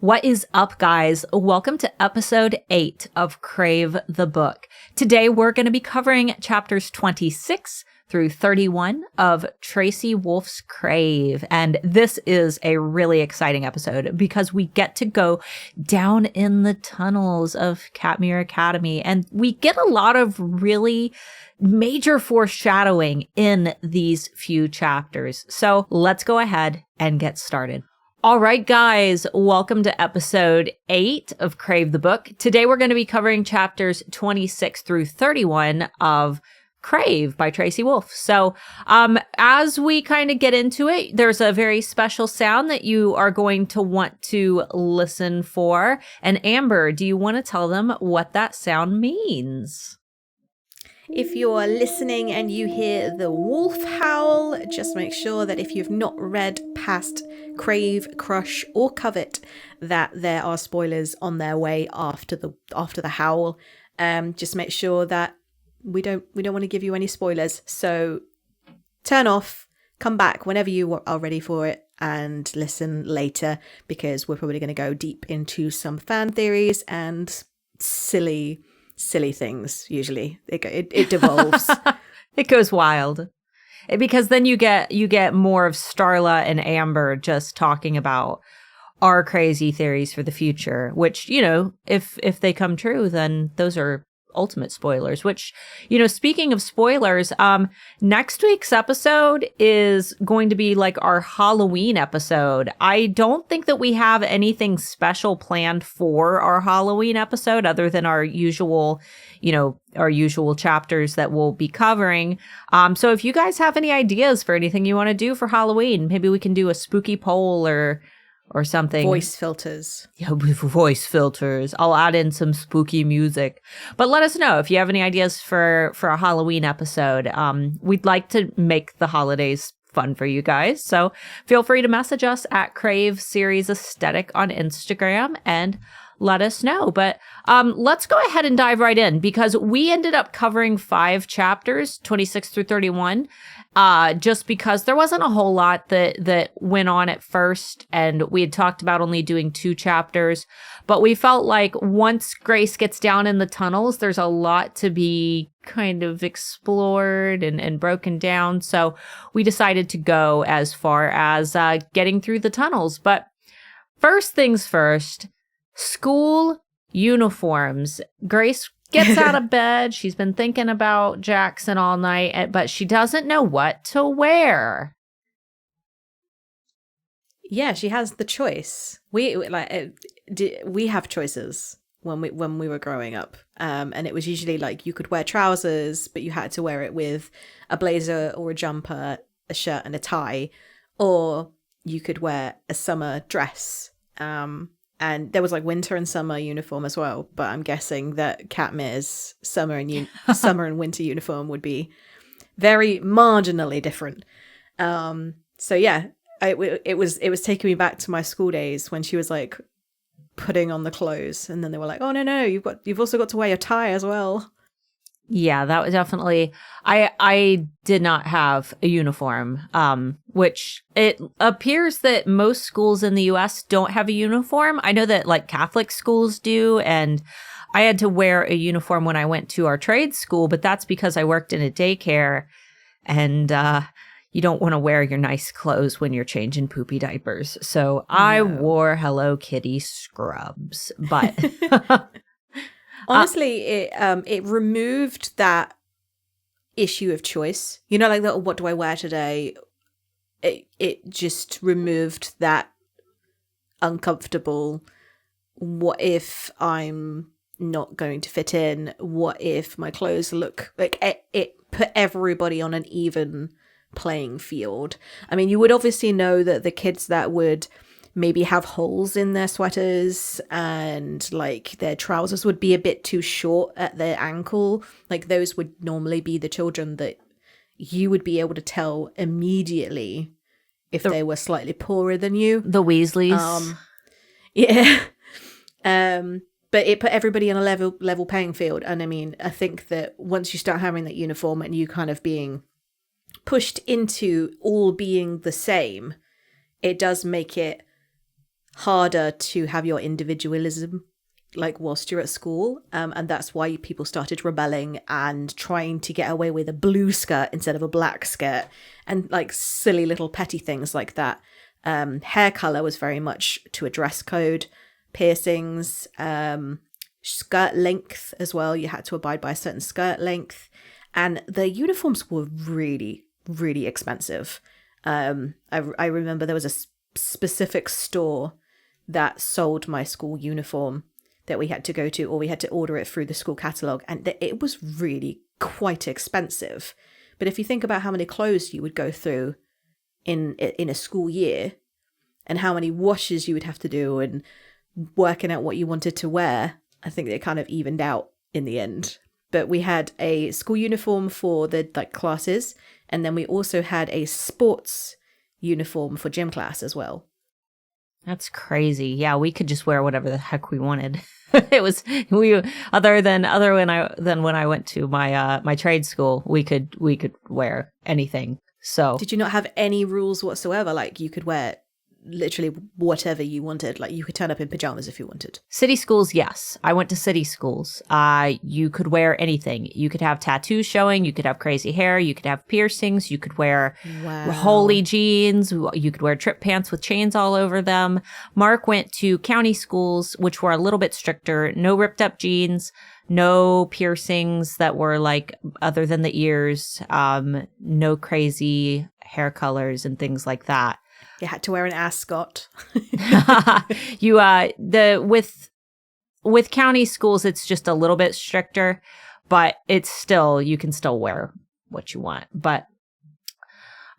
What is up, guys? Welcome to episode 8 of Crave the Book. Today, we're going to be covering chapters 26 through 31 of Tracy Wolff's Crave. And this is a really exciting episode because we get to go down in the tunnels of Katmere Academy. And we get a lot of really major foreshadowing in these few chapters. So let's go ahead and get started. All right, guys, welcome to episode 8 of Crave the Book. Today, we're going to be covering chapters 26 through 31 of Crave by Tracy Wolff. So as we kind of get into it, there's a very special sound that you are going to want to listen for. And Amber, do you want to tell them what that sound means? If you're listening and you hear the wolf howl, just make sure that if you've not read past Crave, Crush, or Covet, that there are spoilers on their way after the howl. Just make sure that we don't want to give you any spoilers. So turn off, come back whenever you are ready for it, and listen later because we're probably going to go deep into some fan theories and silly things. Usually it devolves. It goes wild because then you get more of Starla and Amber just talking about our crazy theories for the future, which, you know, if they come true, then those are ultimate spoilers, which, you know, speaking of spoilers, next week's episode is going to be like our Halloween episode. I don't think that we have anything special planned for our Halloween episode other than our usual chapters that we'll be covering. So if you guys have any ideas for anything you want to do for Halloween, maybe we can do a spooky poll or something. Voice filters. Yeah, voice filters. I'll add in some spooky music. But let us know if you have any ideas for a Halloween episode. We'd like to make the holidays fun for you guys. So feel free to message us at Crave Series Aesthetic on Instagram and let us know. But let's go ahead and dive right in because we ended up covering 5 chapters, 26 through 31. Just because there wasn't a whole lot that went on at first, and we had talked about only doing 2 chapters, but we felt like once Grace gets down in the tunnels, there's a lot to be kind of explored and broken down. So we decided to go as far as getting through the tunnels. But first things first, school uniforms. Grace gets out of bed. She's been thinking about Jackson all night, but she doesn't know what to wear. Yeah, she has the choice. We have choices when we were growing up, and it was usually like you could wear trousers, but you had to wear it with a blazer or a jumper, a shirt and a tie, or you could wear a summer dress. And there was like winter and summer uniform as well, but I'm guessing that Katmere's summer and winter uniform would be very marginally different. So yeah, it was taking me back to my school days when she was like putting on the clothes, and then they were like, "Oh no, you've also got to wear your tie as well." Yeah, that was definitely, I did not have a uniform, which it appears that most schools in the US don't have a uniform. I know that like Catholic schools do, and I had to wear a uniform when I went to our trade school, but that's because I worked in a daycare, and you don't want to wear your nice clothes when you're changing poopy diapers. So no. I wore Hello Kitty scrubs, but... Honestly, it removed that issue of choice. You know, like what do I wear today? It just removed that uncomfortable. What if I'm not going to fit in? What if my clothes look like it put everybody on an even playing field? I mean, you would obviously know that the kids that would maybe have holes in their sweaters and like their trousers would be a bit too short at their ankle, like those would normally be the children that you would be able to tell immediately if they were slightly poorer than you. The Weasleys. Yeah. But it put everybody on a level playing field. And I mean, I think that once you start having that uniform and you kind of being pushed into all being the same, it does make it harder to have your individualism like whilst you're at school, and that's why people started rebelling and trying to get away with a blue skirt instead of a black skirt, and like silly little petty things like that. Hair color was very much to a dress code. Piercings, skirt length as well, you had to abide by a certain skirt length, and the uniforms were really, really expensive. I remember there was a specific store that sold my school uniform that we had to go to, or we had to order it through the school catalogue, and it was really quite expensive. But if you think about how many clothes you would go through in a school year, and how many washes you would have to do, and working out what you wanted to wear, I think they kind of evened out in the end. But we had a school uniform for the like classes, and then we also had a sports uniform for gym class as well. That's crazy. Yeah, we could just wear whatever the heck we wanted. It was other than when I went to my trade school, we could wear anything. So did you not have any rules whatsoever? Like you could wear literally whatever you wanted. Like you could turn up in pajamas if you wanted. City schools, yes. I went to city schools. You could wear anything. You could have tattoos showing. You could have crazy hair. You could have piercings. You could wear holy jeans. You could wear trip pants with chains all over them. Marc went to county schools, which were a little bit stricter. No ripped up jeans. No piercings that were like other than the ears. No crazy hair colors and things like that. You had to wear an ascot. With county schools, it's just a little bit stricter, but you can still wear what you want. But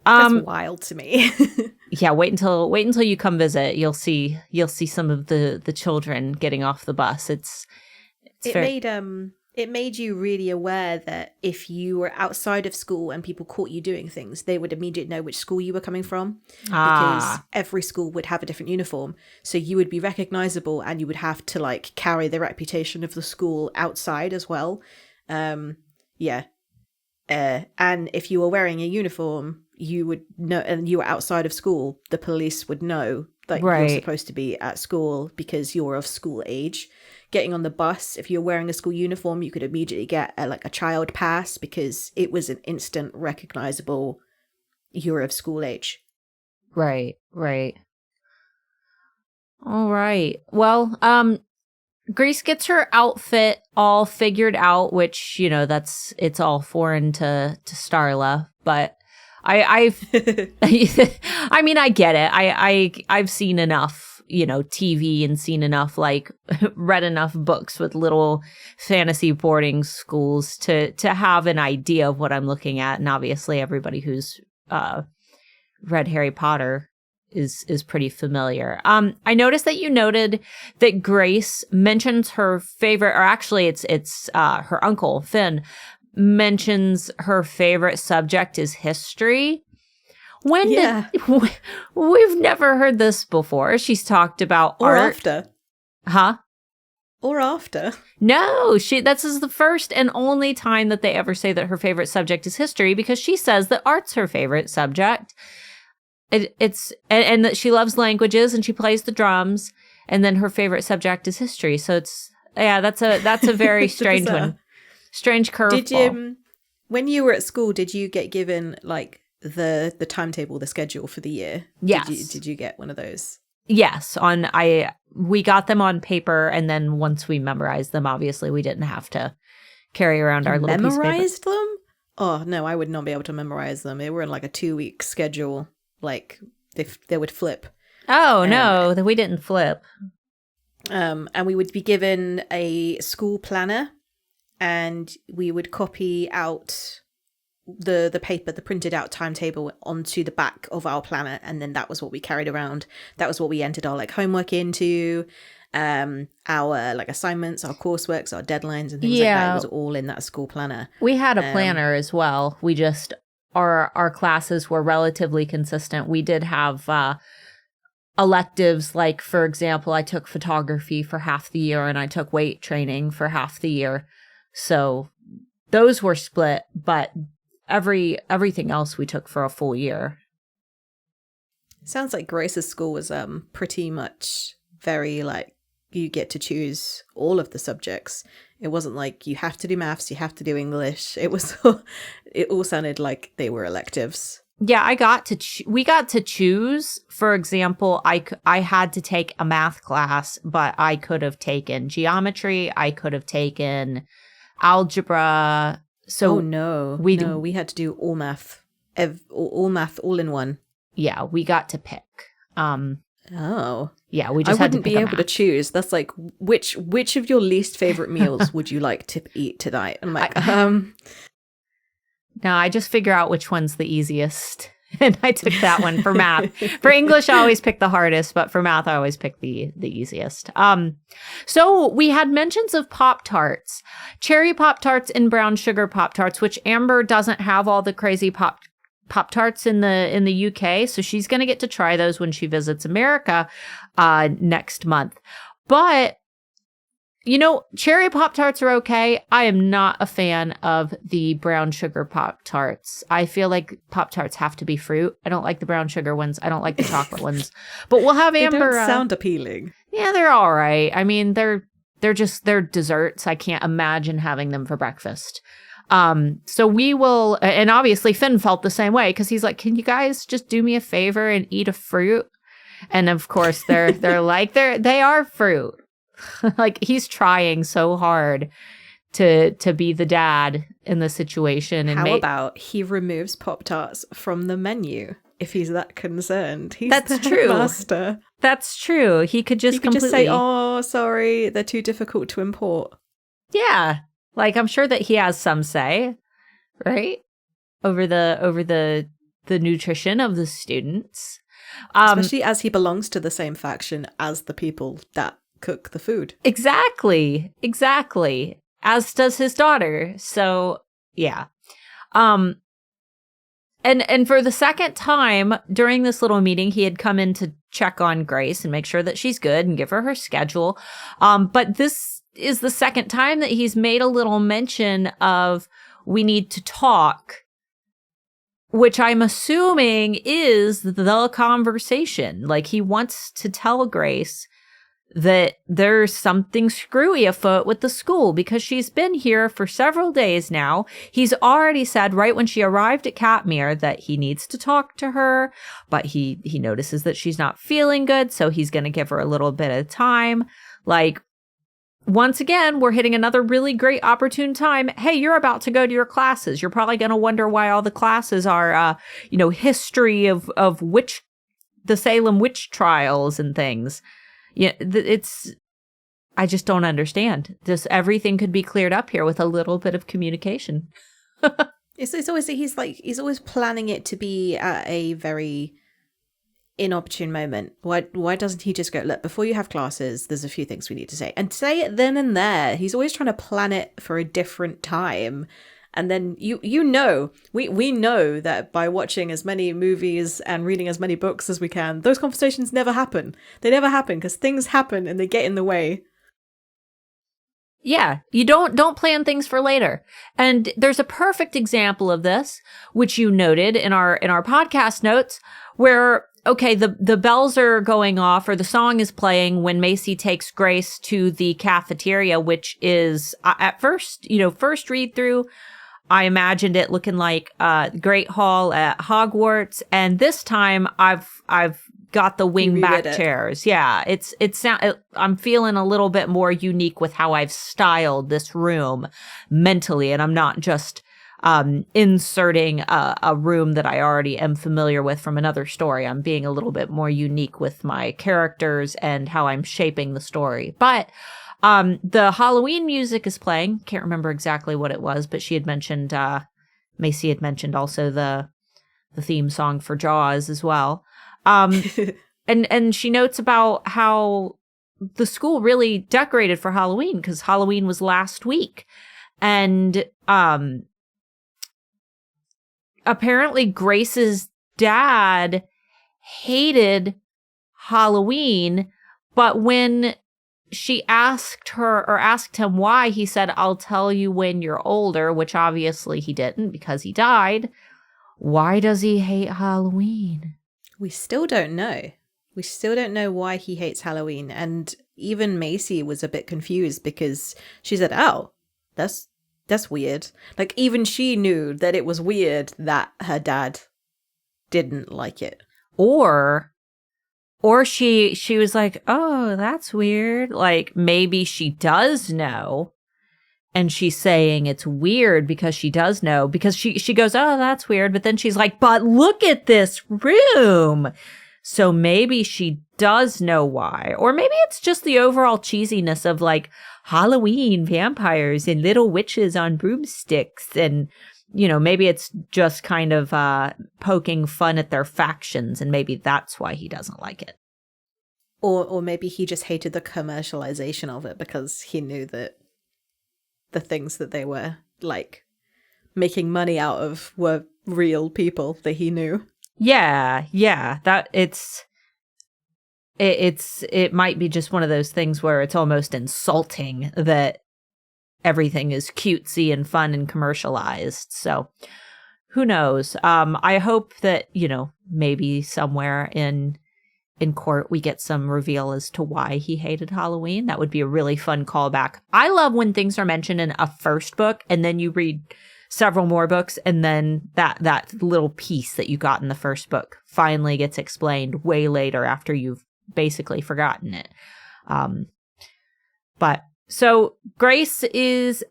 that's wild to me. Yeah, wait until you come visit. You'll see some of the children getting off the bus. It made you really aware that if you were outside of school and people caught you doing things, they would immediately know which school you were coming from, because every school would have a different uniform. So you would be recognizable, and you would have to like carry the reputation of the school outside as well. And if you were wearing a uniform, you would know, and you were outside of school, the police would know that you're supposed to be at school because you're of school age. Getting on the bus, if you're wearing a school uniform, you could immediately get a child pass, because it was an instant recognizable you're of school age. Right. All right. Well, Grace gets her outfit all figured out, which, it's all foreign to Starla, but I mean, I get it. I've seen enough, TV, and seen enough, read enough books with little fantasy boarding schools to have an idea of what I'm looking at. And obviously everybody who's read Harry Potter is pretty familiar. I noticed that you noted that Grace mentions her favorite, or actually it's her uncle, Finn, mentions her favorite subject is history. We've never heard this before. She's talked about or art. After. Huh? Or after. No, this is the first and only time that they ever say that her favorite subject is history, because she says that art's her favorite subject. And that she loves languages and she plays the drums, and then her favorite subject is history. So that's a very strange one. Strange curveball. When you were at school, did you get given the timetable, the schedule for the year? Yes. Did you get one of those? Yes. We got them on paper, and then once we memorized them, obviously we didn't have to carry around our little piece of paper. Memorized them? Oh no, I would not be able to memorize them. They were in a 2-week schedule. They would flip. Oh no, we didn't flip. And we would be given a school planner, and we would copy out the paper, the printed out timetable, onto the back of our planner, and then that was what we carried around. That was what we entered our homework into, our assignments, our courseworks, our deadlines, and things like that. It was all in that school planner. We had a planner as well. We just our classes were relatively consistent. We did have electives, for example, I took photography for half the year, and I took weight training for half the year. So those were split, but everything else we took for a full year. Sounds like Grace's school was pretty much very like, you get to choose all of the subjects. It wasn't like you have to do maths, you have to do English. It was it all sounded like they were electives. Yeah, we got to choose. For example, I had to take a math class, but I could have taken geometry, I could have taken algebra. So we had to do all math. All math all in one. Yeah, we got to pick. Yeah, we just had to pick. I wouldn't be able to choose. That's like, which of your least favorite meals would you like to eat tonight? I'm like, No, I just figure out which one's the easiest. And I took that one for math. For English, I always pick the hardest, but for math, I always pick the easiest. So we had mentions of Pop-Tarts, cherry Pop-Tarts and brown sugar Pop-Tarts, which Amber doesn't have all the crazy Pop-Tarts in the UK, so she's going to get to try those when she visits America next month. But you know, cherry Pop-Tarts are okay. I am not a fan of the brown sugar Pop-Tarts. I feel like Pop-Tarts have to be fruit. I don't like the brown sugar ones. I don't like the chocolate ones. But we'll have Amber. They don't sound appealing. Yeah, they're all right. I mean, they're desserts. I can't imagine having them for breakfast. So we will, and obviously Finn felt the same way because he's like, can you guys just do me a favor and eat a fruit? And of course they're like, they are fruit. Like he's trying so hard to be the dad in the situation. And how about he removes Pop-Tarts from the menu if he's that concerned? That's true. Master. That's true. He could just completely say, "Oh, sorry, they're too difficult to import." Yeah, like I'm sure that he has some say, right, over the nutrition of the students, especially as he belongs to the same faction as the people that cook the food. Exactly. As does his daughter. So yeah. And for the second time during this little meeting, he had come in to check on Grace and make sure that she's good and give her schedule. But this is the second time that he's made a little mention of we need to talk, which I'm assuming is the conversation. Like he wants to tell Grace that there's something screwy afoot with the school because she's been here for several days now. He's already said right when she arrived at Katmere that he needs to talk to her, but he notices that she's not feeling good, so he's going to give her a little bit of time. Like, once again, we're hitting another really great opportune time. Hey, you're about to go to your classes. You're probably going to wonder why all the classes are, history of the Salem witch trials and things. Yeah, I just don't understand. Just everything could be cleared up here with a little bit of communication. It's always, he's always planning it to be at a very inopportune moment. Why doesn't he just go, look, before you have classes, there's a few things we need to say, and say it then and there? He's always trying to plan it for a different time. And then we know that by watching as many movies and reading as many books as we can, those conversations never happen. They never happen because things happen and they get in the way. Yeah, you don't plan things for later. And there's a perfect example of this, which you noted in our podcast notes, where okay, the bells are going off or the song is playing when Macy takes Grace to the cafeteria, which is at first read through, I imagined it looking like Great Hall at Hogwarts, and this time I've got the wingback chairs. Yeah, I'm feeling a little bit more unique with how I've styled this room mentally, and I'm not just inserting a room that I already am familiar with from another story. I'm being a little bit more unique with my characters and how I'm shaping the story. But the Halloween music is playing. Can't remember exactly what it was, but she had mentioned, Macy had mentioned also the theme song for Jaws as well. And she notes about how the school really decorated for Halloween because Halloween was last week. And apparently Grace's dad hated Halloween, but when she asked him why, he said, I'll tell you when you're older, which obviously he didn't because he died. Why does he hate Halloween? We still don't know. We still don't know why he hates Halloween. And even Macy was a bit confused because she said, oh, that's weird. Like, even she knew that it was weird that her dad didn't like it. Or she was like, oh, that's weird. Like, maybe she does know. And she's saying it's weird because she does know. Because she goes, oh, that's weird. But then she's like, but look at this room. So maybe she does know why. Or maybe it's just the overall cheesiness of like Halloween vampires and little witches on broomsticks. And, you know, maybe it's just kind of poking fun at their factions. And maybe that's why he doesn't like it. Or maybe he just hated the commercialization of it because he knew that the things that they were like making money out of were real people that he knew. Yeah. That it might be just one of those things where it's almost insulting that everything is cutesy and fun and commercialized. So who knows? I hope that, you know, maybe somewhere in court we get some reveal as to why he hated Halloween. That would be a really fun callback. I love when things are mentioned in a first book and then you read several more books and then that little piece that you got in the first book finally gets explained way later after you've basically forgotten it. But so Grace is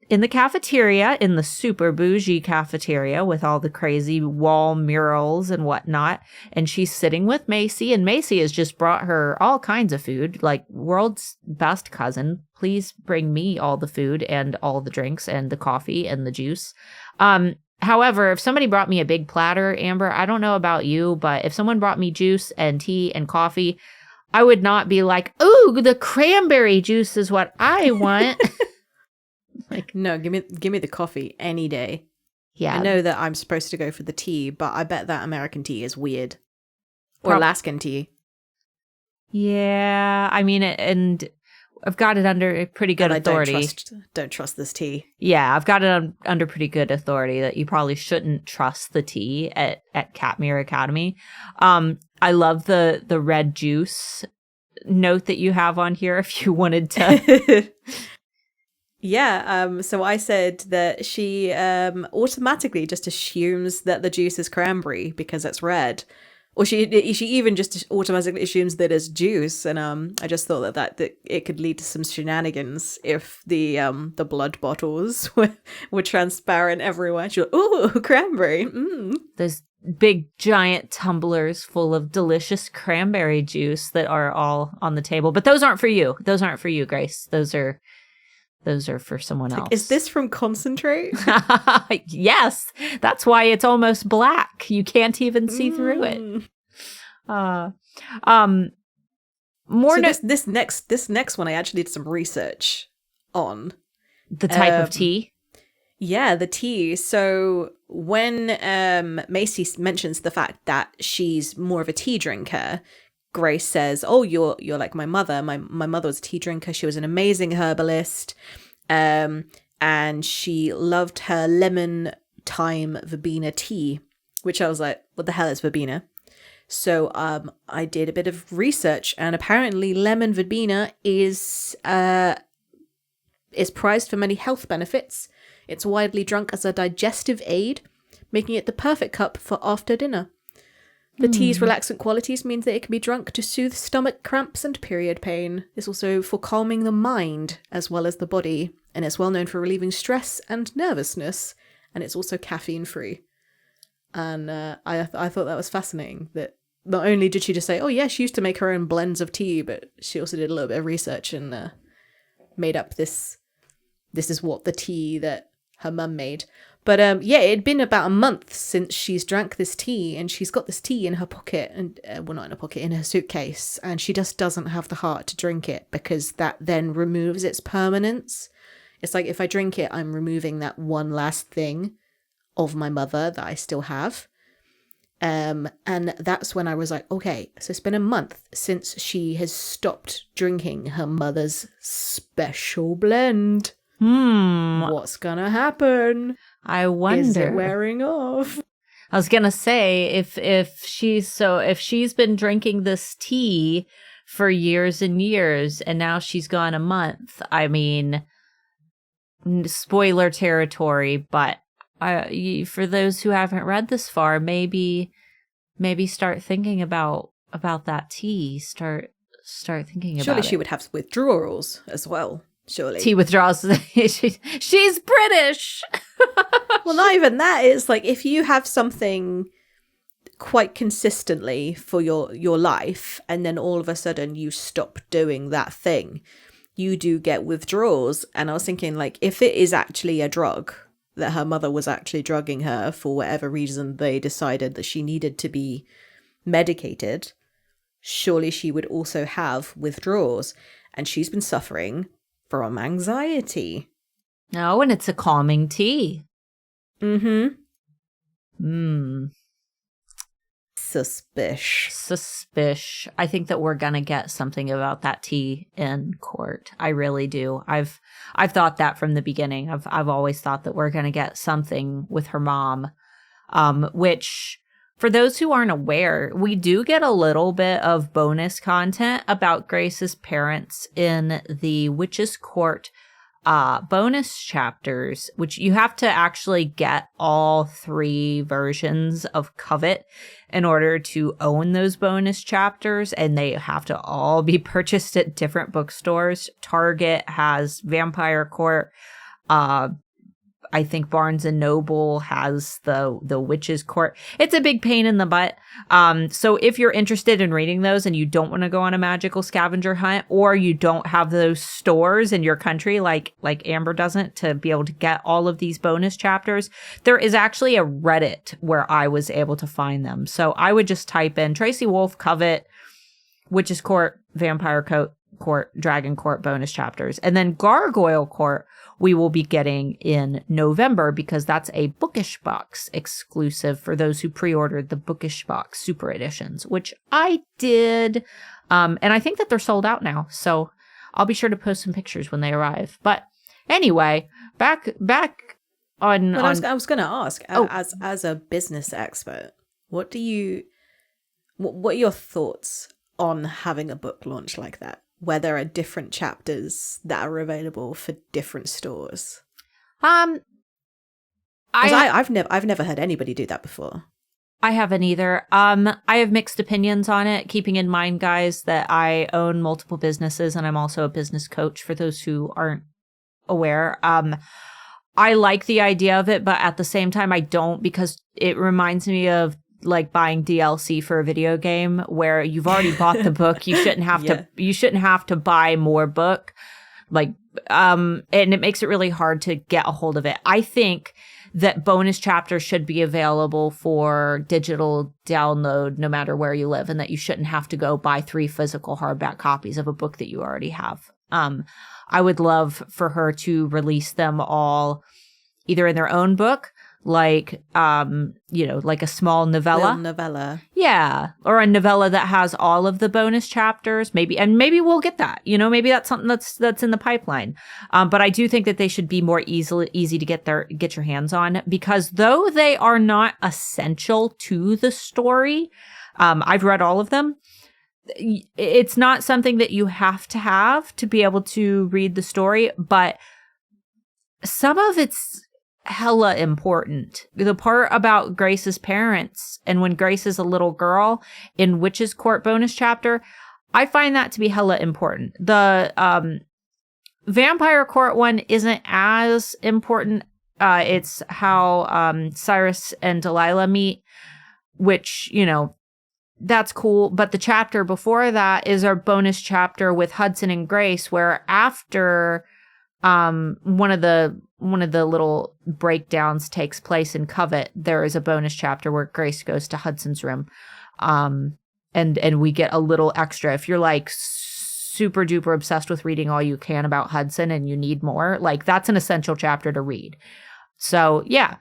in the cafeteria, in the super bougie cafeteria with all the crazy wall murals and whatnot. And she's sitting with Macy, and Macy has just brought her all kinds of food, like world's best cousin. Please bring me all the food and all the drinks and the coffee and the juice. However, if somebody brought me a big platter, Amber, I don't know about you, but if someone brought me juice and tea and coffee, I would not be like, ooh, the cranberry juice is what I want. Like, no, give me the coffee any day. Yeah. I know that I'm supposed to go for the tea, but I bet that American tea is weird. Or Alaskan tea. Yeah, I mean, and I've got it under pretty good authority. Don't trust this tea. Yeah, I've got it under pretty good authority that you probably shouldn't trust the tea at Katmere Academy. I love the red juice note that you have on here if you wanted to. Yeah, so I said that she automatically just assumes that the juice is cranberry because it's red. Or she even just automatically assumes that it's juice. And I just thought that it could lead to some shenanigans if the blood bottles were transparent everywhere. She's like, ooh, cranberry. Mm. Those big giant tumblers full of delicious cranberry juice that are all on the table. But those aren't for you. Those aren't for you, Grace. Those are for someone else. Is this from Concentrate? Yes. That's why it's almost black. You can't even see through it. More so this next one I actually did some research on. The type of tea? Yeah, the tea. So when Macy mentions the fact that she's more of a tea drinker, Grace says, oh, you're like my mother. My mother was a tea drinker. She was an amazing herbalist. And she loved her lemon thyme verbena tea, which I was like, what the hell is verbena? So I did a bit of research, and apparently lemon verbena is prized for many health benefits. It's widely drunk as a digestive aid, making it the perfect cup for after dinner. The tea's relaxant qualities means that it can be drunk to soothe stomach cramps and period pain. It's also for calming the mind as well as the body, and it's well known for relieving stress and nervousness, and it's also caffeine-free. And I thought that was fascinating, that not only did she just say, oh yeah, she used to make her own blends of tea, but she also did a little bit of research and made up this is what the tea that her mum made. But yeah, it'd been about a month since she's drank this tea, and she's got this tea in her pocket, and well, not in her pocket, in her suitcase, and she just doesn't have the heart to drink it because that then removes its permanence. It's like, if I drink it, I'm removing that one last thing of my mother that I still have. And that's when I was like, okay, so it's been a month since she has stopped drinking her mother's special blend. What's gonna happen? I wonder. Is it wearing off? I was gonna say if she's been drinking this tea for years and years, and now she's gone a month. I mean, spoiler territory, but for those who haven't read this far, maybe start thinking about that tea. Start thinking about it. Surely she would have withdrawals as well. Surely tea withdrawals. She's British. Well, not even that. It's like if you have something quite consistently for your life, and then all of a sudden you stop doing that thing, you do get withdrawals. And I was thinking, like, if it is actually a drug, that her mother was actually drugging her for whatever reason they decided that she needed to be medicated, surely she would also have withdrawals. And she's been suffering from anxiety. No, and it's a calming tea. Mm-hmm. Suspish. I think that we're gonna get something about that tea in court. I really do. I've thought that from the beginning. I've always thought that we're gonna get something with her mom, which, for those who aren't aware, we do get a little bit of bonus content about Grace's parents in the Witch's Court bonus chapters, which you have to actually get all 3 versions of Covet in order to own those bonus chapters, and they have to all be purchased at different bookstores. Target has Vampire Court. I think Barnes and Noble has the Witch's Court. It's a big pain in the butt. So if you're interested in reading those and you don't want to go on a magical scavenger hunt, or you don't have those stores in your country like Amber doesn't, to be able to get all of these bonus chapters, there is actually a Reddit where I was able to find them. So I would just type in Tracy Wolff Covet, Witch's Court, Vampire Court, Dragon Court bonus chapters, and then Gargoyle Court we will be getting in November, because that's a Bookish Box exclusive for those who pre-ordered the Bookish Box Super Editions, which I did. And I think that they're sold out now, so I'll be sure to post some pictures when they arrive. But anyway, back on... Well, I was going to ask, as a business expert, what are your thoughts on having a book launch like that, where there are different chapters that are available for different stores? I've never heard anybody do that before. I haven't either. I have mixed opinions on it, keeping in mind, guys, that I own multiple businesses and I'm also a business coach, for those who aren't aware. I like the idea of it, but at the same time I don't, because it reminds me of like buying DLC for a video game where you've already bought the book. You shouldn't have to buy more book. And it makes it really hard to get a hold of it. I think that bonus chapters should be available for digital download no matter where you live, and that you shouldn't have to go buy 3 physical hardback copies of a book that you already have. I would love for her to release them all either in their own book, like a small novella. Little novella. Yeah. Or a novella that has all of the bonus chapters, maybe we'll get that. Maybe that's something that's in the pipeline. But I do think that they should be more easy to get your hands on, because though they are not essential to the story, I've read all of them. It's not something that you have to be able to read the story, but some of it's hella important. The part about Grace's parents and when Grace is a little girl in Witch's Court bonus chapter, I find that to be hella important. The Vampire Court one isn't as important. It's how Cyrus and Delilah meet, which, that's cool. But the chapter before that is our bonus chapter with Hudson and Grace, where after one of the little breakdowns takes place in Covet, there is a bonus chapter where Grace goes to Hudson's room. And we get a little extra. If you're like super duper obsessed with reading all you can about Hudson and you need more, like that's an essential chapter to read. So yeah,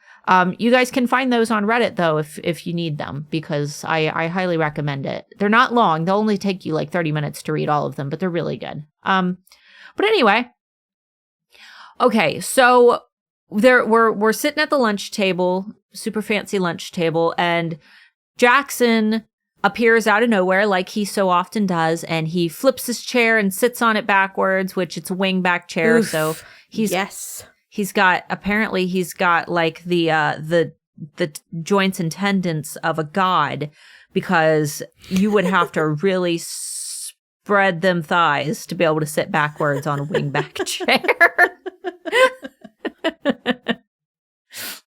you guys can find those on Reddit though, if you need them, because I highly recommend it. They're not long. They'll only take you like 30 minutes to read all of them, but they're really good. But anyway, okay, so we're sitting at the lunch table, super fancy lunch table, and Jackson appears out of nowhere like he so often does, and he flips his chair and sits on it backwards, which it's a wingback chair. Oof. So he's got like the joints and tendons of a god, because you would have to really spread them thighs to be able to sit backwards on a wingback chair.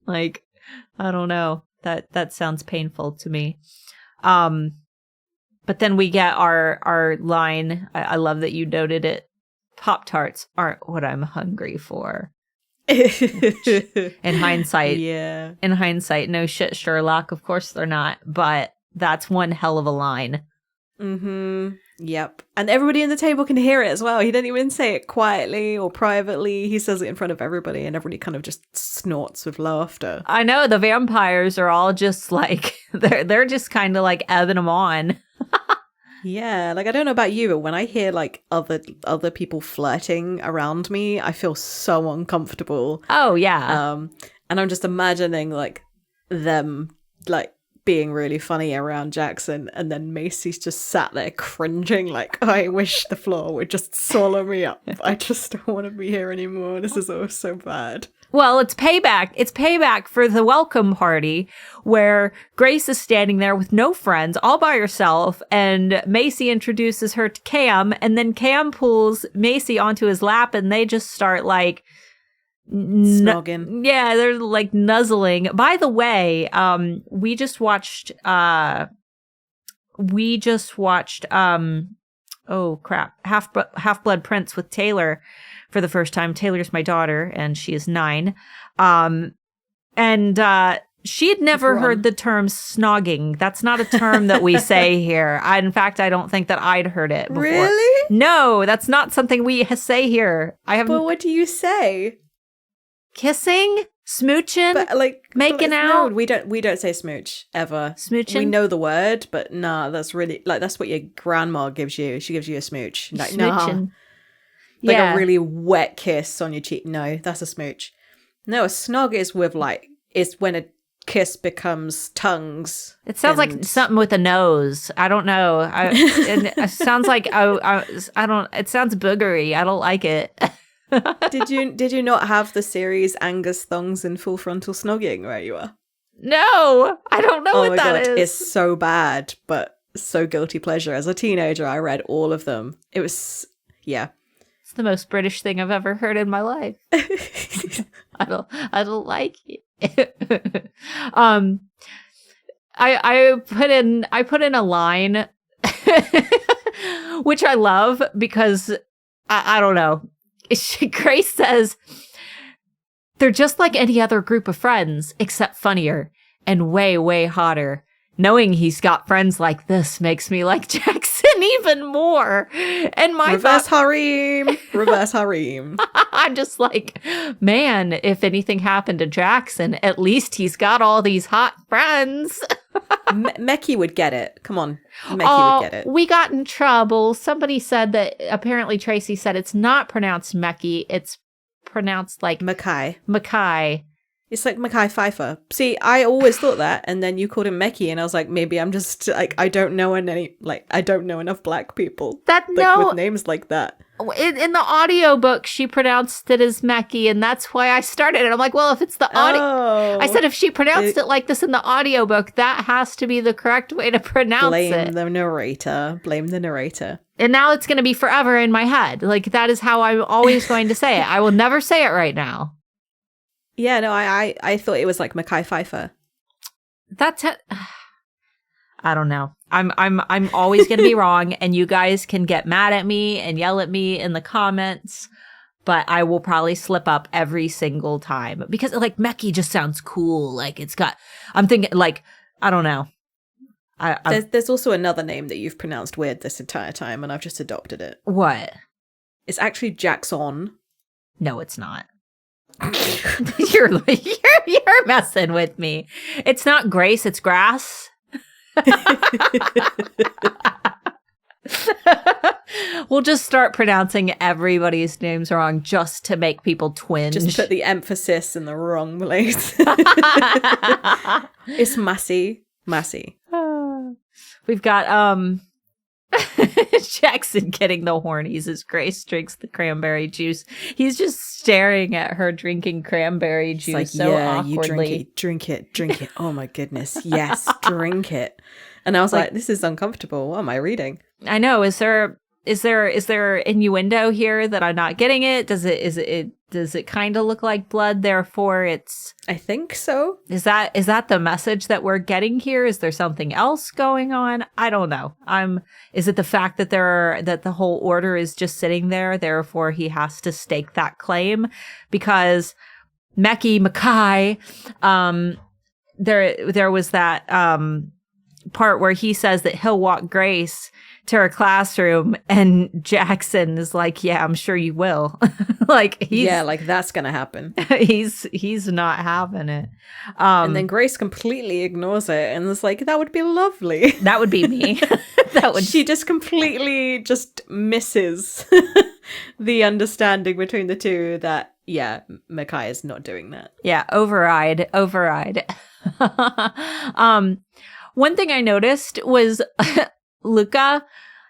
Like, I don't know. That sounds painful to me. But then we get our line. I love that you noted it. Pop-Tarts aren't what I'm hungry for. In hindsight. Yeah. In hindsight, no shit, Sherlock. Of course they're not. But that's one hell of a line. Mm-hmm. Yep. And everybody in the table can hear it as well. He didn't even say it quietly or privately. He says it in front of everybody, and everybody kind of just snorts with laughter. I know, the vampires are all just like, they're just kind of like ebbing them on. Yeah, like, I don't know about you, but when I hear like other people flirting around me, I feel so uncomfortable. Oh yeah. And I'm just imagining like them like being really funny around Jackson, and then Macy's just sat there cringing like, I wish the floor would just swallow me up. I just don't want to be here anymore. This is all so bad. Well, it's payback. It's payback for the welcome party where Grace is standing there with no friends, all by herself, and Macy introduces her to Cam, and then Cam pulls Macy onto his lap, and they just start like snogging. Yeah, they're like nuzzling. By the way, we just watched oh crap, Half-Blood Prince with Taylor for the first time. Taylor's my daughter, and she is 9. And she had never heard the term snogging. That's not a term that we say here. In fact, I don't think that I'd heard it before. Really? No, that's not something we say here. But what do you say? Kissing? Smooching? Making out? No, we don't say smooch ever. Smooching? We know the word, but nah, that's really like, that's what your grandma gives you. She gives you a smooch. Like, smooching. Nah. Like a really wet kiss on your cheek. No, that's a smooch. No, a snog is with like, it's when a kiss becomes tongues. It sounds like something with a nose. I don't know. It sounds like I don't. It sounds boogery. I don't like it. Did you not have the series Angus Thongs and Full Frontal Snogging where you are? No, I don't know what that is. It's so bad, but so guilty pleasure. As a teenager, I read all of them. It was, yeah. It's the most British thing I've ever heard in my life. I don't like it. I put in a line which I love because I don't know. Grace says, they're just like any other group of friends, except funnier and way, way hotter. Knowing he's got friends like this makes me like Jackson even more. And my reverse harem. I'm just like, man, if anything happened to Jackson, at least he's got all these hot friends. Mecky would get it. Come on. Mecky would get it. We got in trouble. Somebody said that, apparently Tracy said it's not pronounced Mecky. It's pronounced like Mackay. It's like Mackay Pfeiffer. See, I always thought that, and then you called him Mecky, and I was like, maybe I'm just like, I don't know enough black people with names like that. In the audiobook, she pronounced it as Mecky, and that's why I started it. I'm like, well, if it's the audio, I said if she pronounced it like this in the audiobook, that has to be the correct way to pronounce it. Blame the narrator. And now it's going to be forever in my head. Like, that is how I'm always going to say it. I will never say it right now. Yeah, no, I thought it was like Mackay Pfeiffer. I don't know. I'm always going to be wrong, and you guys can get mad at me and yell at me in the comments, but I will probably slip up every single time because like Mecky just sounds cool. Like I'm thinking like, I don't know. There's also another name that you've pronounced weird this entire time, and I've just adopted it. What? It's actually Jackson. No, it's not. You're messing with me. It's not Grace, it's Grass. We'll just start pronouncing everybody's names wrong just to make people twinge. Just put the emphasis in the wrong place. It's Massey. We've got Jackson getting the hornies as Grace drinks the cranberry juice. He's just staring at her drinking cranberry juice like, so yeah, awkwardly. You drink it. Oh my goodness. Yes, drink it. And I was like, this is uncomfortable. What am I reading? I know. Is there innuendo here that I'm not getting it? Does it kind of look like blood? Therefore, it's. I think so. Is that the message that we're getting here? Is there something else going on? I don't know. Is it the fact that that the whole order is just sitting there? Therefore, he has to stake that claim because Mackay, there was that part where he says that he'll walk Grace to her classroom, and Jackson is like, yeah, I'm sure you will. like that's gonna happen. he's not having it. And then Grace completely ignores it and is like, that would be lovely. That would be me. She just completely just misses the understanding between the two that Mackay is not doing that. Yeah, override. One thing I noticed was Luca,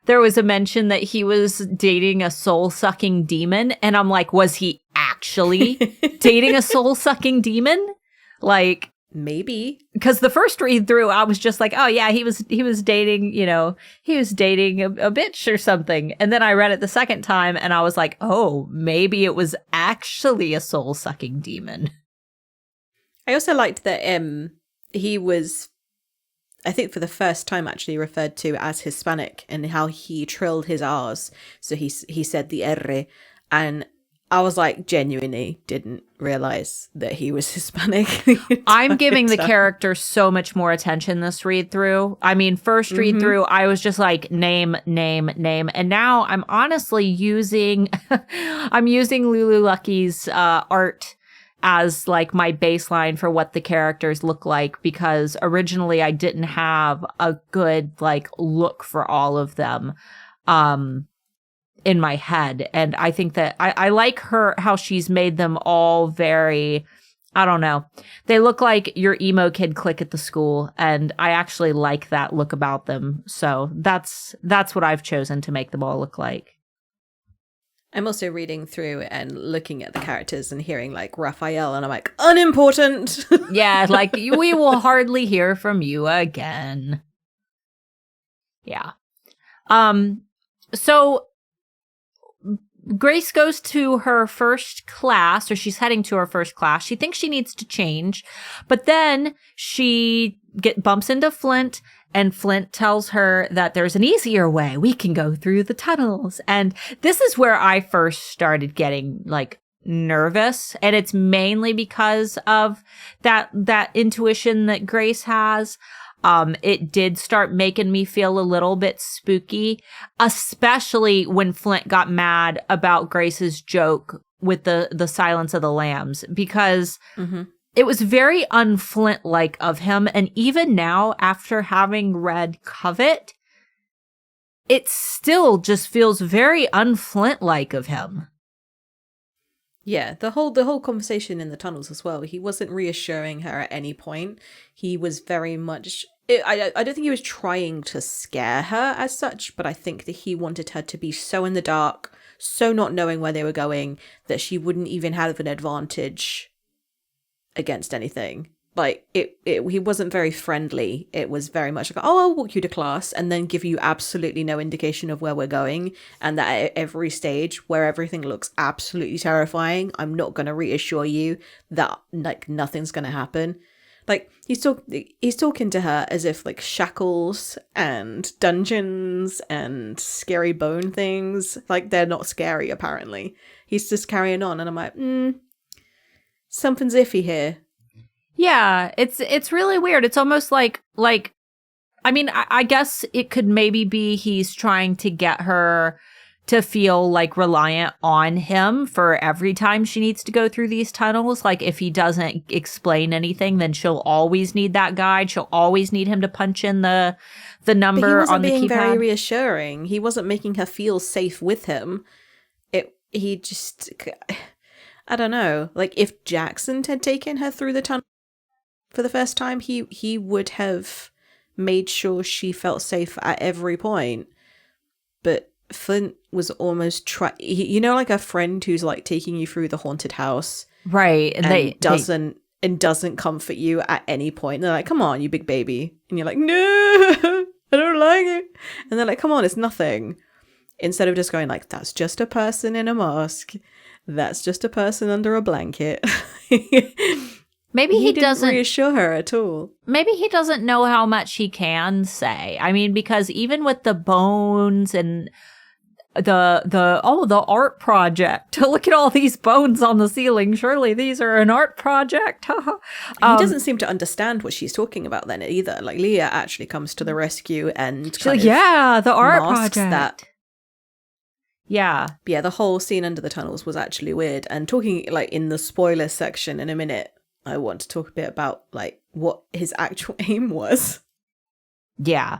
there was a mention that he was dating a soul-sucking demon, and I'm like, was he actually dating a soul-sucking demon? Like, maybe. Because the first read through, I was just like, oh yeah, he was dating, he was dating a bitch or something. And then I read it the second time, and I was like, oh, maybe it was actually a soul-sucking demon. I also liked that he was, I think for the first time actually referred to as Hispanic, and how he trilled his R's. So he said the R, and I was like, genuinely didn't realize that he was Hispanic. I'm giving the character so much more attention this read through. I mean, first read through, I was just like, name. And now I'm honestly using Lulu Lucky's art as like my baseline for what the characters look like, because originally I didn't have a good like look for all of them in my head. And I think that I like how she's made them all very, I don't know, they look like your emo kid clique at the school, and I actually like that look about them. So that's what I've chosen to make them all look like. I'm also reading through and looking at the characters and hearing like Raphael, and I'm like, unimportant. Yeah, like we will hardly hear from you again. Yeah. So Grace goes to her first class, or she's heading to her first class. She thinks she needs to change, but then she bumps into Flint, and Flint tells her that there's an easier way. We can go through the tunnels. And this is where I first started getting like nervous. And it's mainly because of that intuition that Grace has. It did start making me feel a little bit spooky, especially when Flint got mad about Grace's joke with the Silence of the Lambs, because it was very un-Flint-like of him. And even now, after having read Covet, it still just feels very un-Flint-like of him. Yeah, the whole conversation in the tunnels as well. He wasn't reassuring her at any point. He was very much... I don't think he was trying to scare her as such, but I think that he wanted her to be so in the dark, so not knowing where they were going, that she wouldn't even have an advantage against anything. Like, he wasn't very friendly. It was very much like, oh, I'll walk you to class, and then give you absolutely no indication of where we're going. And that at every stage where everything looks absolutely terrifying, I'm not going to reassure you that like nothing's going to happen. Like, he's talking to her as if like shackles and dungeons and scary bone things, like they're not scary apparently. He's just carrying on, and I'm like, something's iffy here. Yeah, it's really weird. It's almost like I mean, I guess it could maybe be he's trying to get her to feel like reliant on him for every time she needs to go through these tunnels. Like if he doesn't explain anything, then she'll always need that guide. She'll always need him to punch in the number on the keypad. He wasn't being very reassuring. He wasn't making her feel safe with him. He just, I don't know. Like if Jackson had taken her through the tunnel for the first time, he would have made sure she felt safe at every point. But Flint was almost like a friend who's like taking you through the haunted house, right? And doesn't comfort you at any point. And they're like, "Come on, you big baby," and you're like, "No, I don't like it." And they're like, "Come on, it's nothing." Instead of just going like, "That's just a person in a mask. That's just a person under a blanket." Maybe he doesn't reassure her at all. Maybe he doesn't know how much he can say. I mean, because even with the bones and the art project. Look at all these bones on the ceiling. Surely these are an art project. He doesn't seem to understand what she's talking about then either. Like Leah actually comes to the rescue and the art project. That. Yeah. But yeah, the whole scene under the tunnels was actually weird. And talking like in the spoiler section in a minute, I want to talk a bit about like what his actual aim was. Yeah.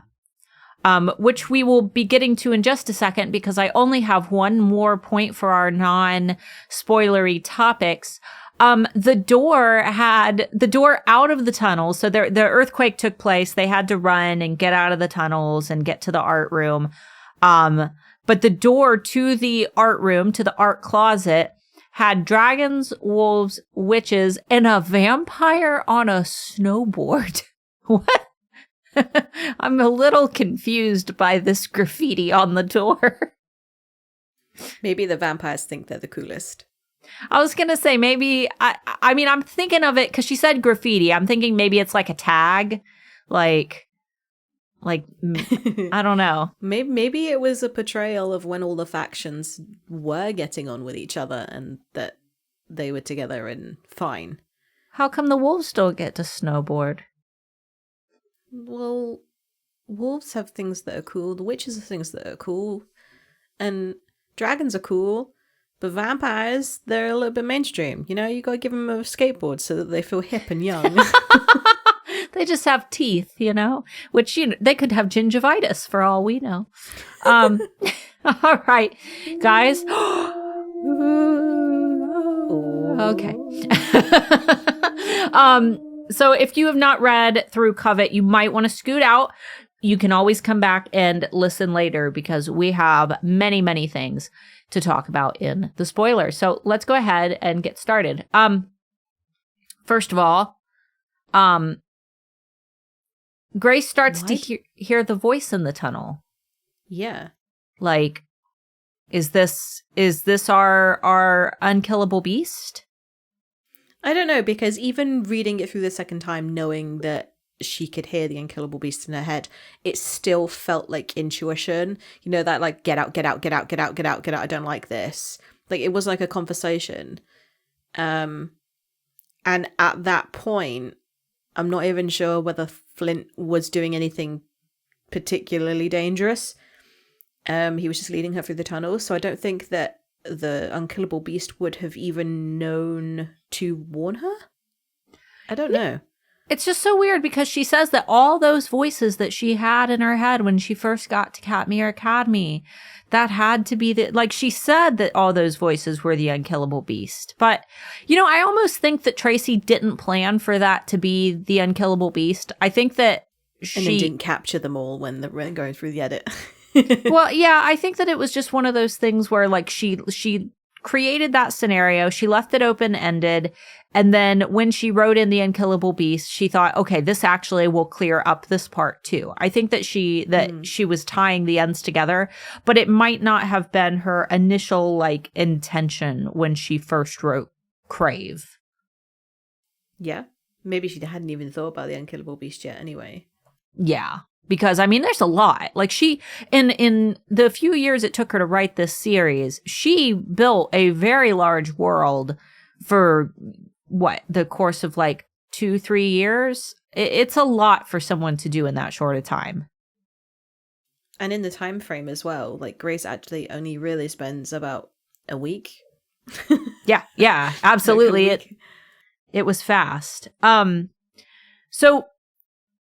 Which we will be getting to in just a second because I only have one more point for our non-spoilery topics. The door out of the tunnel. So the earthquake took place. They had to run and get out of the tunnels and get to the art room. But the door to the art room, to the art closet, had dragons, wolves, witches, and a vampire on a snowboard. What? I'm a little confused by this graffiti on the door. Maybe the vampires think they're the coolest. I was going to say maybe, I mean, I'm thinking of it because she said graffiti. I'm thinking maybe it's like a tag, like I don't know. Maybe it was a portrayal of when all the factions were getting on with each other and that they were together and fine. How come the wolves don't get to snowboard? Well, wolves have things that are cool. The witches have things that are cool. And dragons are cool. But vampires, they're a little bit mainstream. You know, you got to give them a skateboard so that they feel hip and young. They just have teeth, you know, which they could have gingivitis for all we know. All right, guys. Okay. So if you have not read through Covet, you might want to scoot out. You can always come back and listen later because we have many, many things to talk about in the spoilers. So let's go ahead and get started. First of all, Grace starts to hear the voice in the tunnel. Yeah. Like, is this our unkillable beast? I don't know, because even reading it through the second time, knowing that she could hear the unkillable beast in her head, it still felt like intuition. You know, that like, get out, get out, get out, get out, get out, get out. I don't like this. Like, it was like a conversation. And at that point, I'm not even sure whether Flint was doing anything particularly dangerous. He was just leading her through the tunnel. So I don't think that the unkillable beast would have even known to warn her. I don't know. It's just so weird because she says that all those voices that she had in her head when she first got to Katmere Academy, that had to be like she said that all those voices were the unkillable beast. But, you know, I almost think that Tracy didn't plan for that to be the unkillable beast. I think that and then didn't capture them all when going through the edit. Well, yeah, I think that it was just one of those things where like she created that scenario, she left it open-ended, and then when she wrote in the unkillable beast, she thought, okay, this actually will clear up this part too. I think that she was tying the ends together, but it might not have been her initial like intention when she first wrote Crave. Yeah, maybe she hadn't even thought about the unkillable beast yet anyway. Yeah. Because, I mean, there's a lot. Like, she, in the few years it took her to write this series, she built a very large world for, the course of, like, 2-3 years? It's a lot for someone to do in that short a time. And in the time frame as well, like Grace actually only really spends about a week. Yeah, absolutely. It was fast. So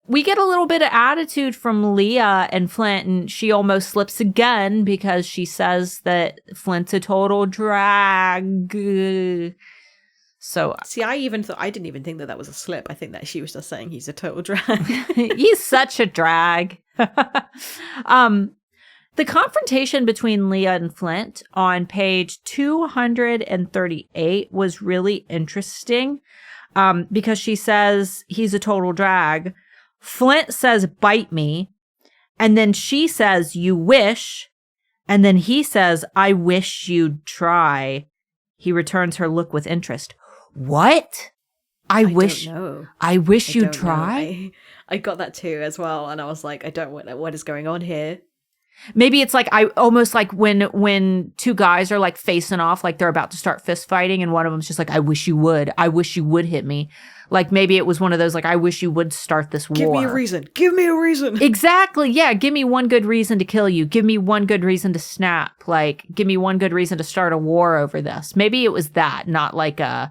we get a little bit of attitude from Leah and Flint, and she almost slips again because she says that Flint's a total drag. So see, I didn't even think that was a slip. I think that she was just saying he's a total drag. He's such a drag. The confrontation between Leah and Flint on page 238 was really interesting because she says he's a total drag. Flint says, bite me. And then she says, you wish. And then he says, I wish you'd try. He returns her look with interest. What? I wish you'd try? I got that too as well. And I was like, I don't know what is going on here. Maybe it's like I almost like when two guys are like facing off, like they're about to start fist fighting, and one of them's just like, I wish you would hit me. Like maybe it was one of those like, I wish you would start this war. Give me a reason. Exactly. Yeah. Give me one good reason to kill you. Give me one good reason to snap. Like, give me one good reason to start a war over this. Maybe it was that, not like a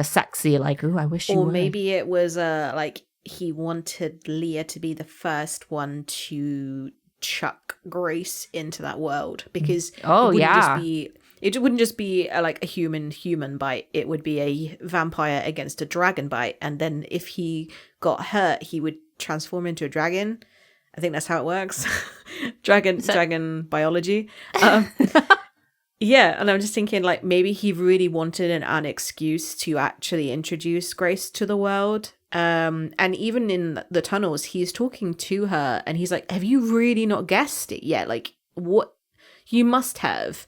sexy, like, ooh, I wish you would. Or maybe it was like he wanted Leah to be the first one to chuck Grace into that world, because it wouldn't just be like a human bite. It would be a vampire against a dragon bite, and then if he got hurt, he would transform into a dragon. I think that's how it works. Dragon biology. Yeah, and I'm just thinking like maybe he really wanted an excuse to actually introduce Grace to the world. And even in the tunnels, he's talking to her and he's like, have you really not guessed it yet? Like, what? You must have.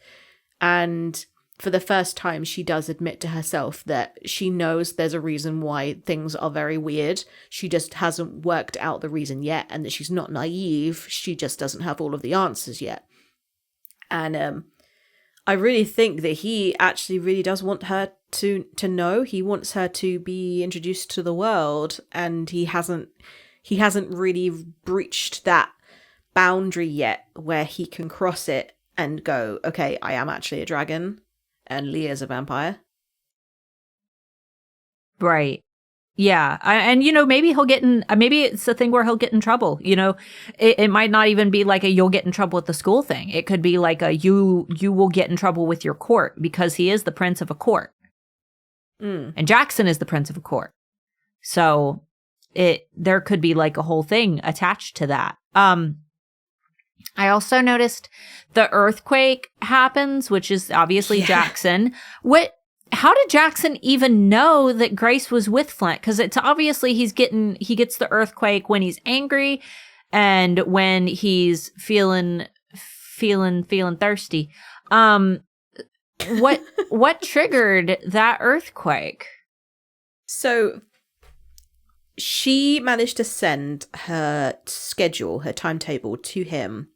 And for the first time, she does admit to herself that she knows there's a reason why things are very weird. She just hasn't worked out the reason yet, and that she's not naive. She just doesn't have all of the answers yet. And I really think that he actually really does want her to know. He wants her to be introduced to the world, and he hasn't really breached that boundary yet where he can cross it and go, okay, I am actually a dragon and Leah's a vampire. Right. Yeah. And, maybe he'll get in, maybe it's a thing where he'll get in trouble. It might not even be like a you'll get in trouble with the school thing. It could be like a you will get in trouble with your court, because he is the prince of a court. And Jackson is the prince of a court. So there could be like a whole thing attached to that. I also noticed the earthquake happens, which is obviously Jackson. How did Jackson even know that Grace was with Flint? Because it's obviously he gets the earthquake when he's angry and when he's feeling thirsty. What triggered that earthquake? So she managed to send her schedule, her timetable to him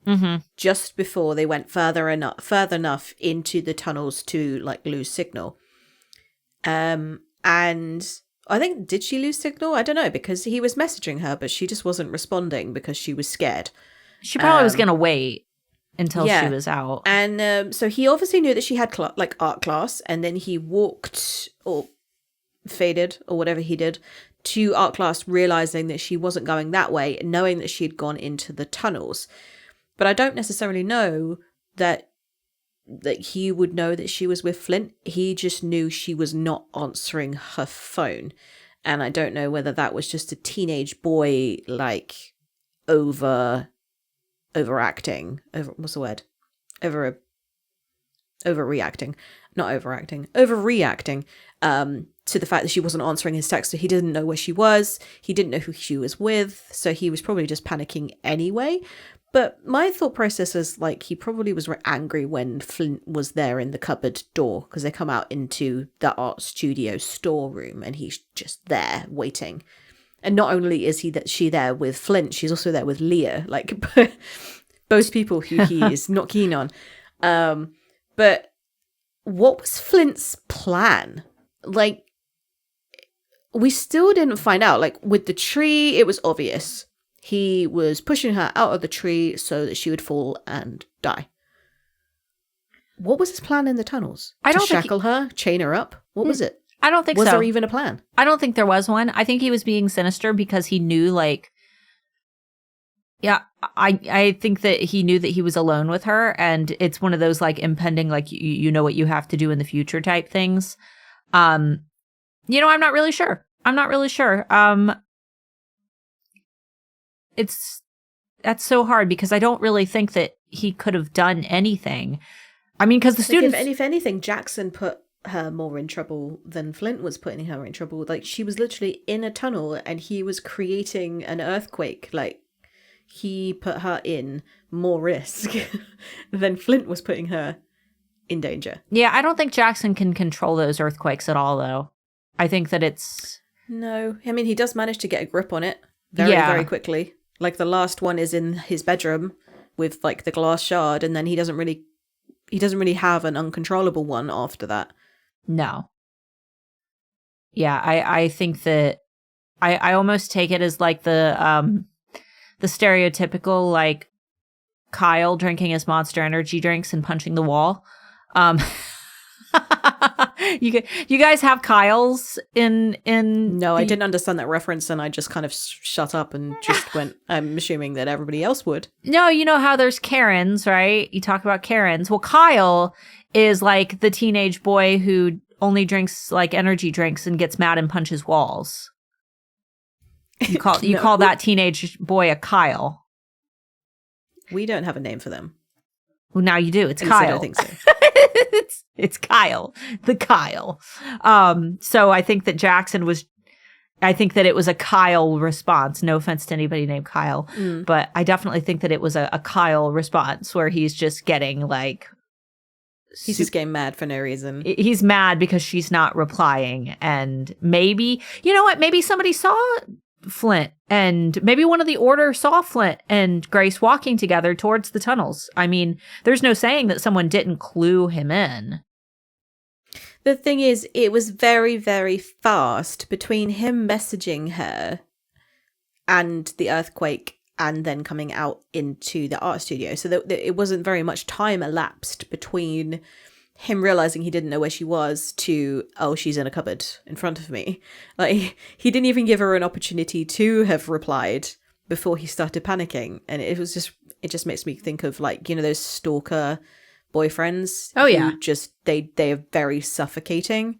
just before they went further enough into the tunnels to like lose signal. And I think, did she lose signal? I don't know, because he was messaging her, but she just wasn't responding because she was scared. She probably was going to wait until she was out. And so he obviously knew that she had art class, and then he walked or faded or whatever he did to art class, realizing that she wasn't going that way, knowing that she had gone into the tunnels. But I don't necessarily know that he would know that she was with Flint. He just knew she was not answering her phone. And I don't know whether that was just a teenage boy, like, overreacting. To the fact that she wasn't answering his text. So he didn't know where she was. He didn't know who she was with. So he was probably just panicking anyway. But my thought process is like he probably was angry when Flint was there in the cupboard door, because they come out into the art studio storeroom and he's just there waiting. And not only is she there with Flint, she's also there with Leah, like both people who he is not keen on. But what was Flint's plan? Like, we still didn't find out. Like with the tree, it was obvious. He was pushing her out of the tree so that she would fall and die. What was his plan in the tunnels? To shackle her, chain her up? What was it? I don't think so. Was there even a plan? I don't think there was one. I think he was being sinister because he knew, like, yeah, I think that he knew that he was alone with her, and it's one of those, like, impending, like, you know what you have to do in the future type things. I'm not really sure. That's so hard because I don't really think that he could have done anything. I mean, because the students... If anything, Jackson put her more in trouble than Flint was putting her in trouble. Like, she was literally in a tunnel and he was creating an earthquake. Like, he put her in more risk than Flint was putting her in danger. Yeah, I don't think Jackson can control those earthquakes at all, though. I think that it's... No. I mean, he does manage to get a grip on it very quickly. Like, the last one is in his bedroom with, like, the glass shard, and then he doesn't really have an uncontrollable one after that. No. Yeah, I think that I almost take it as, like, the stereotypical, like, Kyle drinking his Monster Energy drinks and punching the wall. You guys have Kyles in No, I didn't understand that reference, and I just kind of shut up and just went, I'm assuming that everybody else would. No, you know how there's Karens, right? You talk about Karens. Well, Kyle is like the teenage boy who only drinks, like, energy drinks and gets mad and punches walls. You call that teenage boy a Kyle. We don't have a name for them. Well, now you do. It's Kyle. I don't think so. It's Kyle, the Kyle. So I think that it was a Kyle response. No offense to anybody named Kyle, but I definitely think that it was a Kyle response where he's just getting, like... He's just getting mad for no reason. He's mad because she's not replying. And maybe, you know what? Maybe somebody saw Flint, and maybe one of the Order saw Flint and Grace walking together towards the tunnels. I mean, there's no saying that someone didn't clue him in. The thing is, it was very, very fast between him messaging her and the earthquake and then coming out into the art studio. So that it wasn't very much time elapsed between him realizing he didn't know where she was to, oh, she's in a cupboard in front of me. Like, he didn't even give her an opportunity to have replied before he started panicking. And it just makes me think of, like, you know, those stalker boyfriends. Oh, yeah. They are very suffocating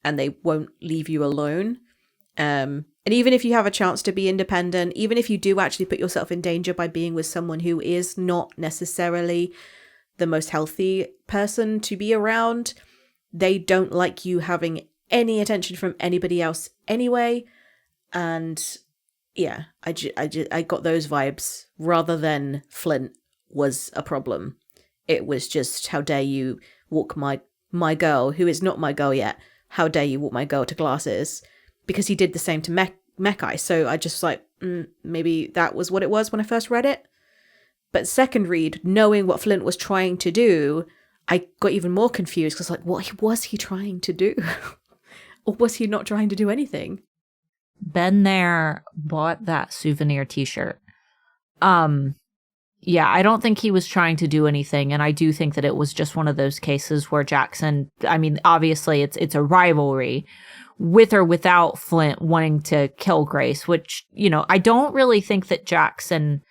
and they won't leave you alone. And even if you have a chance to be independent, even if you do actually put yourself in danger by being with someone who is not necessarily the most healthy person to be around, they don't like you having any attention from anybody else anyway. And yeah, I got those vibes rather than Flint was a problem. It was just, how dare you walk my girl, who is not my girl yet, how dare you walk my girl to glasses? Because he did the same to Mekhi. So I just like, maybe that was what it was when I first read it. But second read, knowing what Flint was trying to do, I got even more confused because, like, what was he trying to do? Or was he not trying to do anything? Been there, bought that souvenir t-shirt. Yeah, I don't think he was trying to do anything. And I do think that it was just one of those cases where Jackson, I mean, obviously it's a rivalry with or without Flint wanting to kill Grace, which, you know, I don't really think that Jackson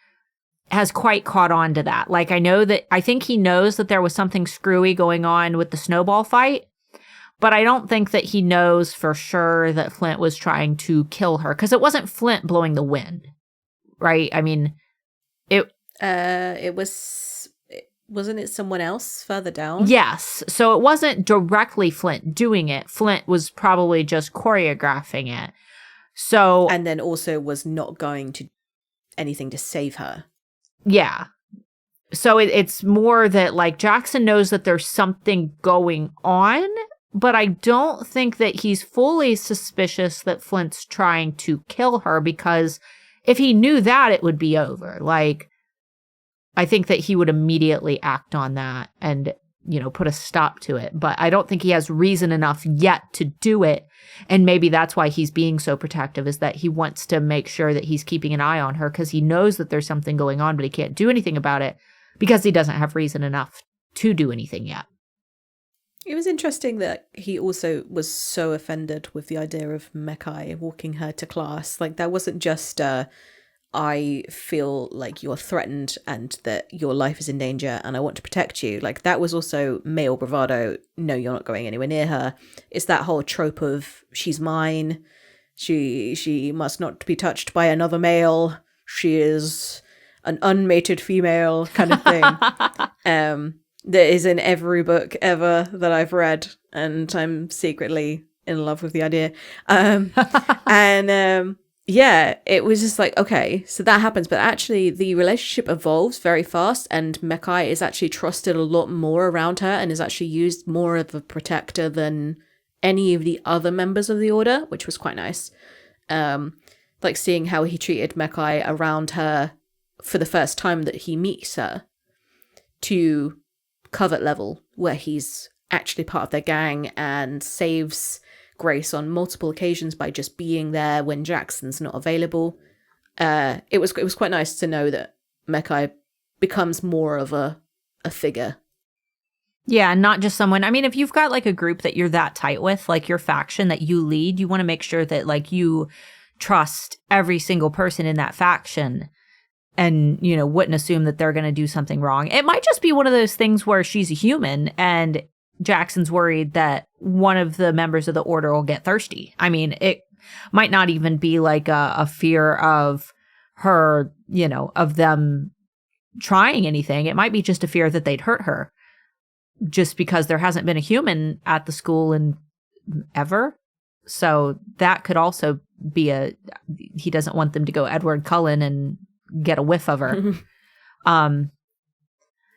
has quite caught on to that. Like, I think he knows that there was something screwy going on with the snowball fight, but I don't think that he knows for sure that Flint was trying to kill her, because it wasn't Flint blowing the wind, right? I mean, wasn't it someone else further down? Yes. So it wasn't directly Flint doing it. Flint was probably just choreographing it. So, and then also was not going to anything to save her. Yeah. So it's more that, like, Jackson knows that there's something going on, but I don't think that he's fully suspicious that Flint's trying to kill her, because if he knew that, it would be over. Like, I think that he would immediately act on that. And put a stop to it. But I don't think he has reason enough yet to do it. And maybe that's why he's being so protective, is that he wants to make sure that he's keeping an eye on her, because he knows that there's something going on, but he can't do anything about it because he doesn't have reason enough to do anything yet. It was interesting that he also was so offended with the idea of Mekai walking her to class. Like, that wasn't just I feel like you're threatened and that your life is in danger and I want to protect you. Like, that was also male bravado. No, you're not going anywhere near her. It's that whole trope of she's mine. She must not be touched by another male. She is an unmated female kind of thing. That is in every book ever that I've read. And I'm secretly in love with the idea. Yeah, it was just like, okay, so that happens. But actually, the relationship evolves very fast, and Mekai is actually trusted a lot more around her and is actually used more of a protector than any of the other members of the Order, which was quite nice. Like seeing how he treated Mekai around her for the first time that he meets her, to covert level, where he's actually part of their gang and saves Grace on multiple occasions by just being there when Jackson's not available. It was quite nice to know that Mekai becomes more of a figure. Yeah, not just someone. I mean, if you've got like a group that you're that tight with, like your faction that you lead, you want to make sure that like you trust every single person in that faction and, wouldn't assume that they're going to do something wrong. It might just be one of those things where she's a human and Jackson's worried that one of the members of the Order will get thirsty. I mean, it might not even be like a fear of her, of them trying anything. It might be just a fear that they'd hurt her, just because there hasn't been a human at the school in ever. So that could also be he doesn't want them to go Edward Cullen and get a whiff of her.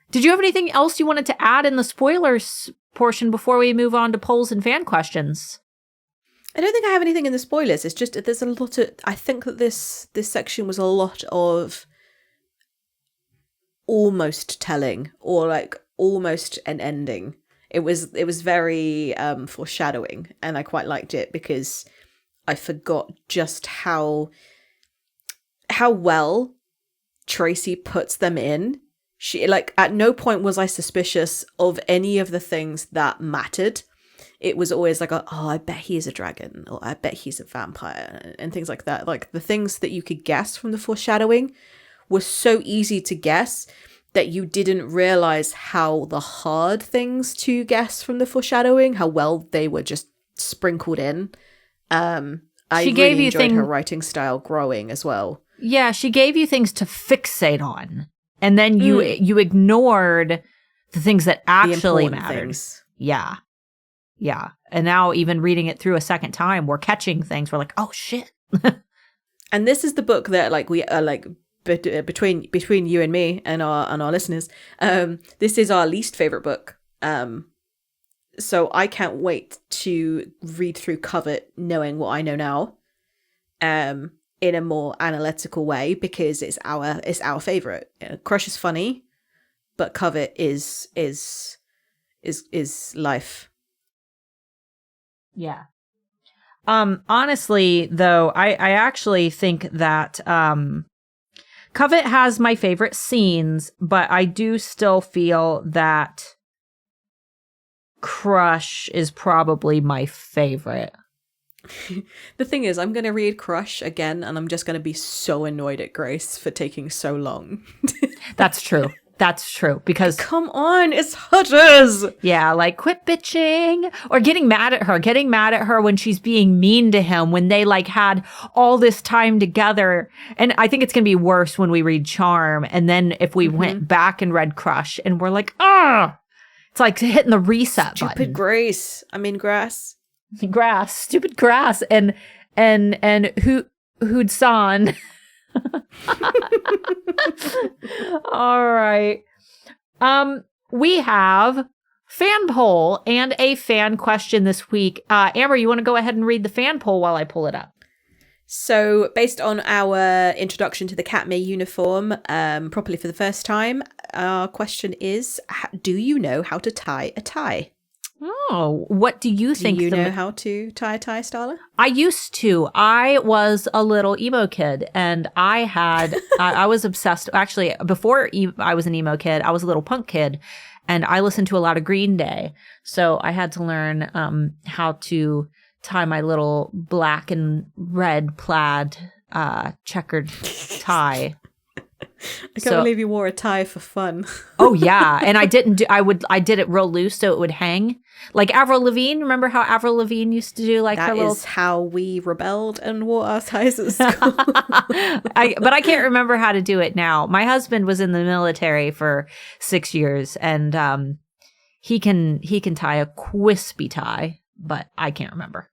Did you have anything else you wanted to add in the spoilers portion before we move on to polls and fan questions? I don't think I have anything in the spoilers. It's just there's a lot of. I think that this section was a lot of almost telling, or like almost an ending. It was very foreshadowing, and I quite liked it because I forgot just how well Tracy puts them in. She, like, at no point was I suspicious of any of the things that mattered. It was always like, I bet he is a dragon, or I bet he's a vampire, and things like that. Like, the things that you could guess from the foreshadowing were so easy to guess that you didn't realize how the hard things to guess from the foreshadowing, how well they were just sprinkled in. I really enjoyed her writing style growing as well. Yeah, she gave you things to fixate on. And then you ignored the things that actually mattered. Things. Yeah. Yeah. And now even reading it through a second time, we're catching things. We're like, oh, shit. And this is the book that, like, we are like between you and me and our listeners. This is our least favorite book. So I can't wait to read through Covert knowing what I know now. In a more analytical way, because it's our favorite. Crush is funny, but Covert is life. Yeah. Honestly, though, I actually think that Covert has my favorite scenes, but I do still feel that Crush is probably my favorite. The thing is, I'm going to read Crush again, and I'm just going to be so annoyed at Grace for taking so long. That's true. That's true. Because come on, it's Hutters. Yeah, like quit bitching, or getting mad at her when she's being mean to him, when they like had all this time together. And I think it's going to be worse when we read Charm. And then if we went back and read Crush and we're like, it's like hitting the reset button. Stupid Grace. I mean, Grass. Stupid grass, and Hood-san. All right. We have fan poll and a fan question this week. Amber, you want to go ahead and read the fan poll while I pull it up? So based on our introduction to the Katmere uniform, properly for the first time, our question is, do you know how to tie a tie? Oh, what do you think? Do you know how to tie a tie, Starla? I used to. I was a little emo kid, and I was obsessed. Actually, before I was an emo kid, I was a little punk kid, and I listened to a lot of Green Day. So I had to learn how to tie my little black and red plaid checkered tie. I can't believe you wore a tie for fun. Oh yeah, and I did it real loose so it would hang. Like Avril Lavigne, remember how Avril Lavigne used to do like that her little... is how we rebelled and wore our ties at school. But I can't remember how to do it now. My husband was in the military for 6 years, and he can tie a wispy tie, but I can't remember.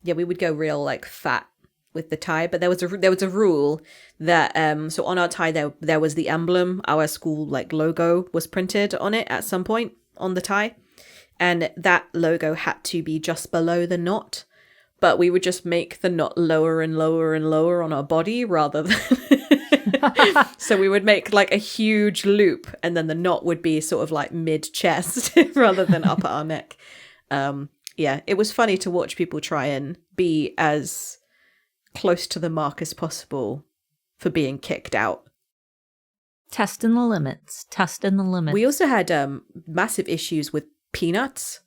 Yeah, we would go real like fat with the tie, but there was a rule that so on our tie there was the emblem, our school like logo was printed on it at some point on the tie, and that logo had to be just below the knot, but we would just make the knot lower and lower and lower on our body rather than so we would make like a huge loop and then the knot would be sort of like mid chest rather than up at our neck. Yeah, it was funny to watch people try and be as close to the mark as possible for being kicked out. Testing the limits. We also had massive issues with peanuts.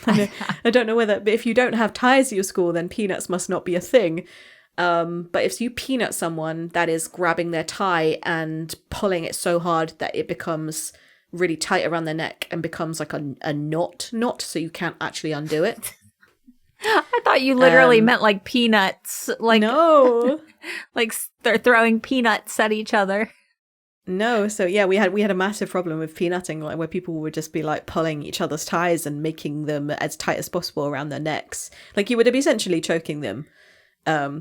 I don't know whether, but if you don't have ties at your school, then peanuts must not be a thing. But if you peanut someone, that is grabbing their tie and pulling it so hard that it becomes really tight around their neck and becomes like a knot, so you can't actually undo it. I thought you literally meant like peanuts. Like no, like they're throwing peanuts at each other. No, so yeah, we had a massive problem with peanutting, like where people would just be like pulling each other's ties and making them as tight as possible around their necks. Like you would be essentially choking them. Yeah,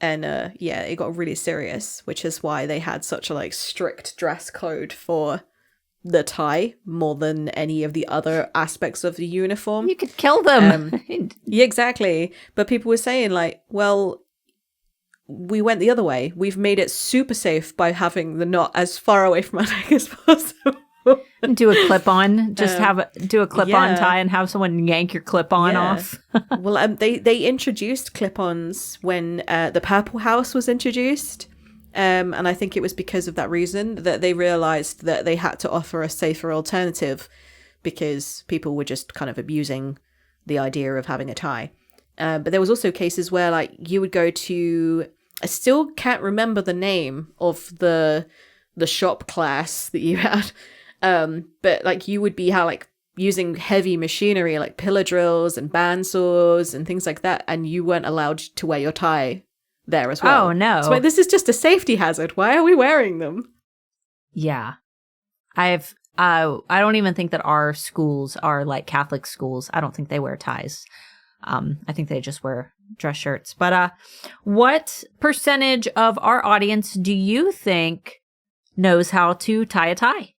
it got really serious, which is why they had such a like strict dress code for the tie more than any of the other aspects of the uniform. You could kill them. Yeah, exactly. But people were saying like, well, we went the other way. We've made it super safe by having the knot as far away from our neck as possible. Do a clip-on. Just do a clip-on tie and have someone yank your clip-on off. Well, they introduced clip-ons when the Purple House was introduced. And I think it was because of that reason that they realized that they had to offer a safer alternative because people were just kind of abusing the idea of having a tie. But there was also cases where like you would go to, I still can't remember the name of the shop class that you had. But like you would be using heavy machinery like pillar drills and bandsaws and things like that, and you weren't allowed to wear your tie there as well. Oh no. So like, this is just a safety hazard. Why are we wearing them? Yeah. I don't even think that our schools are like Catholic schools. I don't think they wear ties. I think they just wear dress shirts. But what percentage of our audience do you think knows how to tie a tie?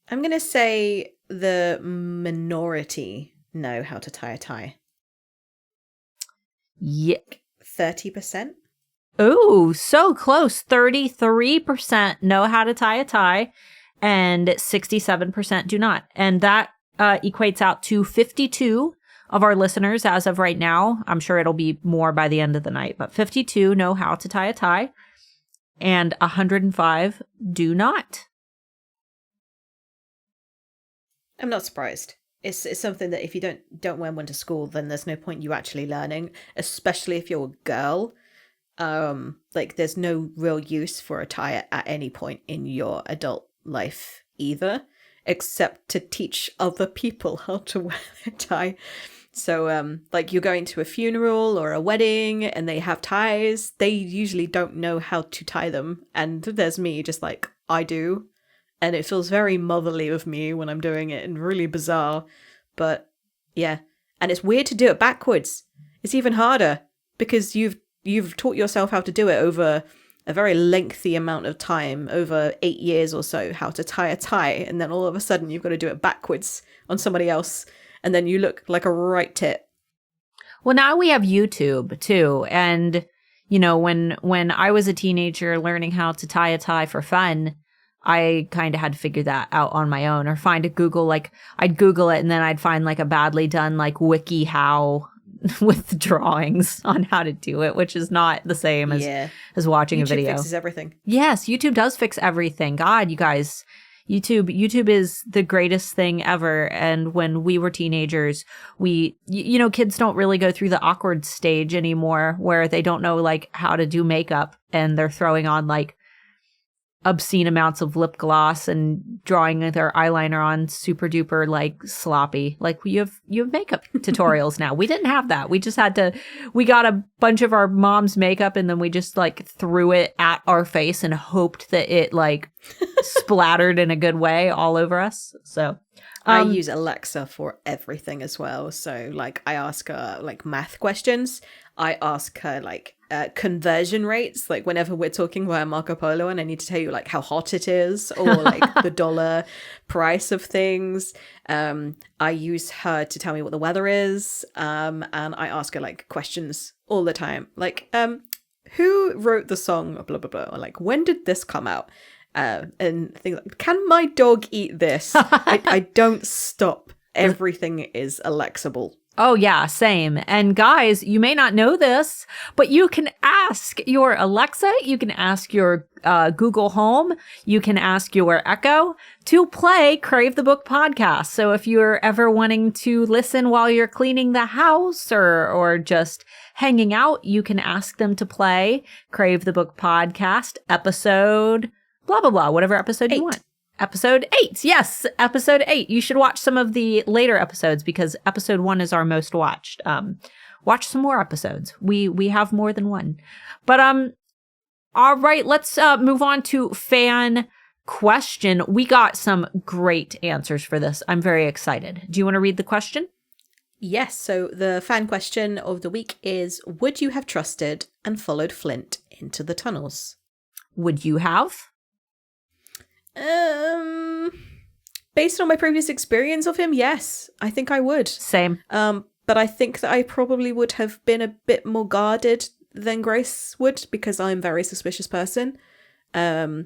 I'm going to say the minority know how to tie a tie. Yeah. 30%? Oh, so close. 33% know how to tie a tie and 67% do not. And that equates out to 52 of our listeners as of right now. I'm sure it'll be more by the end of the night, but 52 know how to tie a tie and 105 do not. I'm not surprised. It's something that if you don't wear one to school, then there's no point you actually learning, especially if you're a girl. Like there's no real use for a tie at any point in your adult life either, except to teach other people how to wear their tie. So like you're going to a funeral or a wedding and they have ties, they usually don't know how to tie them. And there's me just like, I do. And it feels very motherly of me when I'm doing it and really bizarre. But yeah. And it's weird to do it backwards. It's even harder because you've taught yourself how to do it over a very lengthy amount of time, over 8 years or so, how to tie a tie. And then all of a sudden you've got to do it backwards on somebody else. And then you look like a right tit. Well, now we have YouTube too. And, you know, when I was a teenager learning how to tie a tie for fun, I kind of had to figure that out on my own, or find a Google, like I'd Google it and then I'd find like a badly done like wiki how with drawings on how to do it, which is not the same as watching YouTube a video. fixes everything. Yes, YouTube does fix everything. God, you guys, YouTube is the greatest thing ever. And when we were teenagers, you know, kids don't really go through the awkward stage anymore where they don't know like how to do makeup and they're throwing on like obscene amounts of lip gloss and drawing their eyeliner on super duper like sloppy. Like you have makeup tutorials now. We didn't have that. We just we got a bunch of our mom's makeup and then we just like threw it at our face and hoped that it like splattered in a good way all over us. So I use Alexa for everything as well. So like I ask her like math questions. I ask her like conversion rates, like whenever we're talking about Marco Polo and I need to tell you like how hot it is or like the dollar price of things. I use her to tell me what the weather is. And I ask her like questions all the time. Like, who wrote the song, blah, blah, blah. Or like, when did this come out? And things like, can my dog eat this? I don't stop. Everything is Alexable. Oh, yeah, same. And guys, you may not know this, but you can ask your Alexa, you can ask your Google Home, you can ask your Echo to play Crave the Book Podcast. So if you're ever wanting to listen while you're cleaning the house or just hanging out, you can ask them to play Crave the Book Podcast episode, blah, blah, blah, whatever episode you want. Episode 8. Yes, episode 8. You should watch some of the later episodes because episode 1 is our most watched. Watch some more episodes. We have more than one. But all right, let's move on to fan question. We got some great answers for this. I'm very excited. Do you want to read the question? Yes, so the fan question of the week is, would you have trusted and followed Flint into the tunnels? Would you have? Based on my previous experience of him, yes, I think I would. Same. But I think that I probably would have been a bit more guarded than Grace would because I'm a very suspicious person. I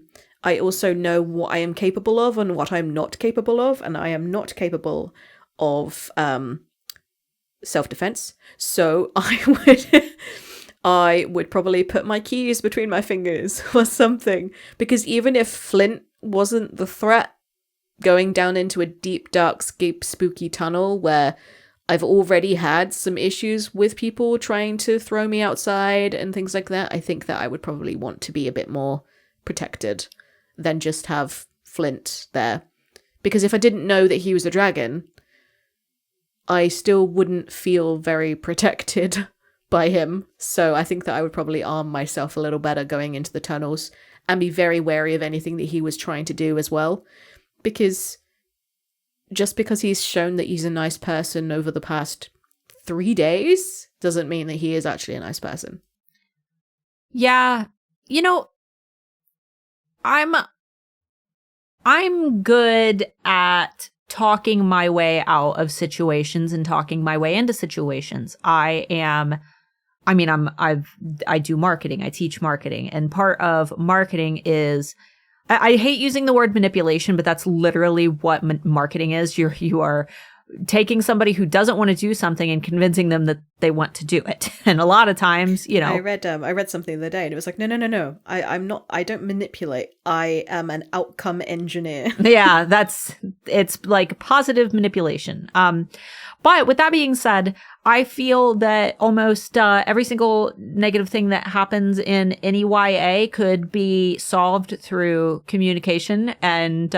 also know what I am capable of and what I'm not capable of, and I am not capable of self-defense. So I would probably put my keys between my fingers or something, because even if Flint wasn't the threat, going down into a deep, dark, spooky tunnel where I've already had some issues with people trying to throw me outside and things like that, I think that I would probably want to be a bit more protected than just have Flint there. Because if I didn't know that he was a dragon, I still wouldn't feel very protected by him. So I think that I would probably arm myself a little better going into the tunnels and be very wary of anything that he was trying to do as well. Because just because he's shown that he's a nice person over the past 3 days doesn't mean that he is actually a nice person. Yeah. You know, I'm good at talking my way out of situations and talking my way into situations. I do marketing. I teach marketing. And part of marketing is, I hate using the word manipulation, but that's literally what marketing is. You are taking somebody who doesn't want to do something and convincing them that they want to do it. And a lot of times, you know, I read something the other day and it was like, no. I don't manipulate. I am an outcome engineer. Yeah, it's like positive manipulation. But with that being said, I feel that almost every single negative thing that happens in any YA could be solved through communication and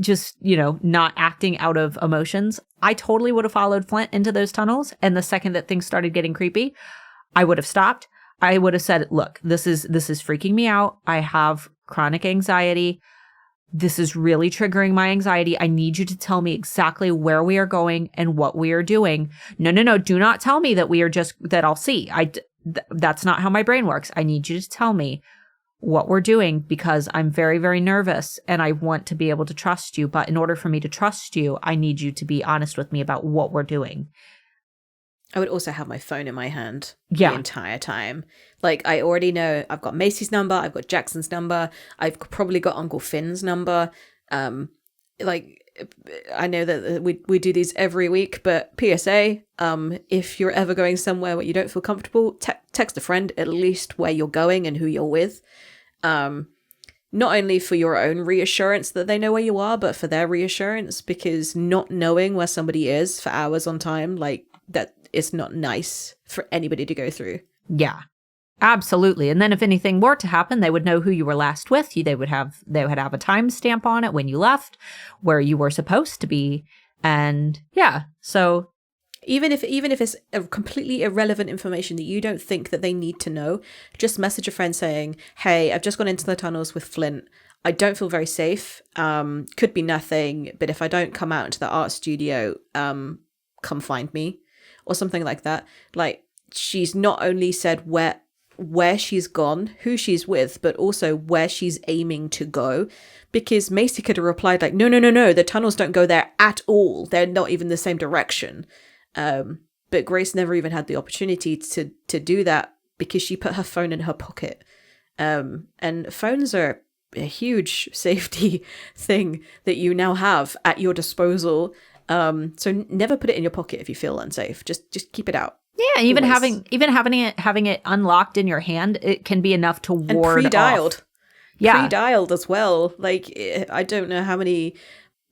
just, you know, not acting out of emotions. I totally would have followed Flint into those tunnels. And the second that things started getting creepy, I would have stopped. I would have said, look, this is freaking me out. I have chronic anxiety. This is really triggering my anxiety. I need you to tell me exactly where we are going and what we are doing. No. Do not tell me that that I'll see. That's not how my brain works. I need you to tell me what we're doing because I'm very, very nervous and I want to be able to trust you. But in order for me to trust you, I need you to be honest with me about what we're doing. I would also have my phone in my hand Yeah. the entire time. Like, I already know I've got Macy's number, I've got Jackson's number, I've probably got Uncle Finn's number. Like, I know that we do these every week, but PSA, if you're ever going somewhere where you don't feel comfortable, text a friend at least where you're going and who you're with. Not only for your own reassurance that they know where you are, but for their reassurance, because not knowing where somebody is for hours on time, like, that is not nice for anybody to go through. Yeah, absolutely. And then if anything were to happen, they would know who you were last with. They would have a timestamp on it when you left, where you were supposed to be. And yeah, so even if it's a completely irrelevant information that you don't think that they need to know, just message a friend saying, hey, I've just gone into the tunnels with Flint. I don't feel very safe. Could be nothing, but if I don't come out into the art studio, come find me, or something like that. Like, she's not only said where she's gone, who she's with, but also where she's aiming to go. Because Macy could have replied like, no, the tunnels don't go there at all. They're not even the same direction. But Grace never even had the opportunity to do that because she put her phone in her pocket. And phones are a huge safety thing that you now have at your disposal. So never put it in your pocket if you feel unsafe. Just keep it out. yeah, even having it unlocked in your hand, it can be enough to ward And pre-dialed. off. Yeah, Pre-dialed as well. Like, I don't know how many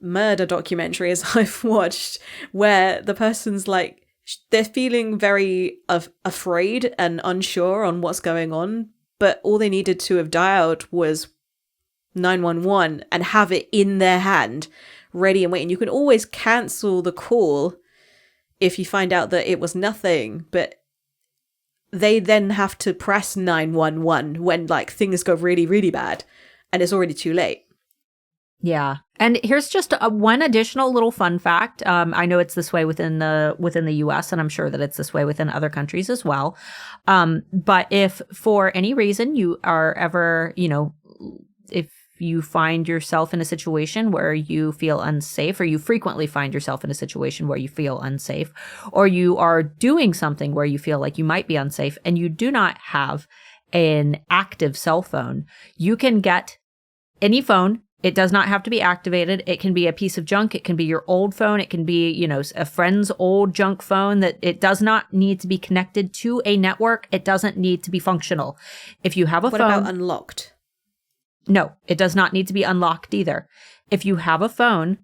murder documentaries I've watched where the person's like, they're feeling very afraid and unsure on what's going on, but all they needed to have dialed was 911 and have it in their hand, ready and waiting. You can always cancel the call if you find out that it was nothing, but they then have to press 911 when like things go really, really bad and it's already too late. yeah. And here's just one additional little fun fact. I know it's this way within the U.S., and I'm sure that it's this way within other countries as well. But if for any reason you are ever, if you find yourself in a situation where you feel unsafe, or you frequently find yourself in a situation where you feel unsafe, or you are doing something where you feel like you might be unsafe and you do not have an active cell phone, you can get any phone. It does not have to be activated. It can be a piece of junk. It can be your old phone. It can be, a friend's old junk phone that it does not need to be connected to a network. It doesn't need to be functional. If you have a phone. What about unlocked? No, it does not need to be unlocked either. If you have a phone,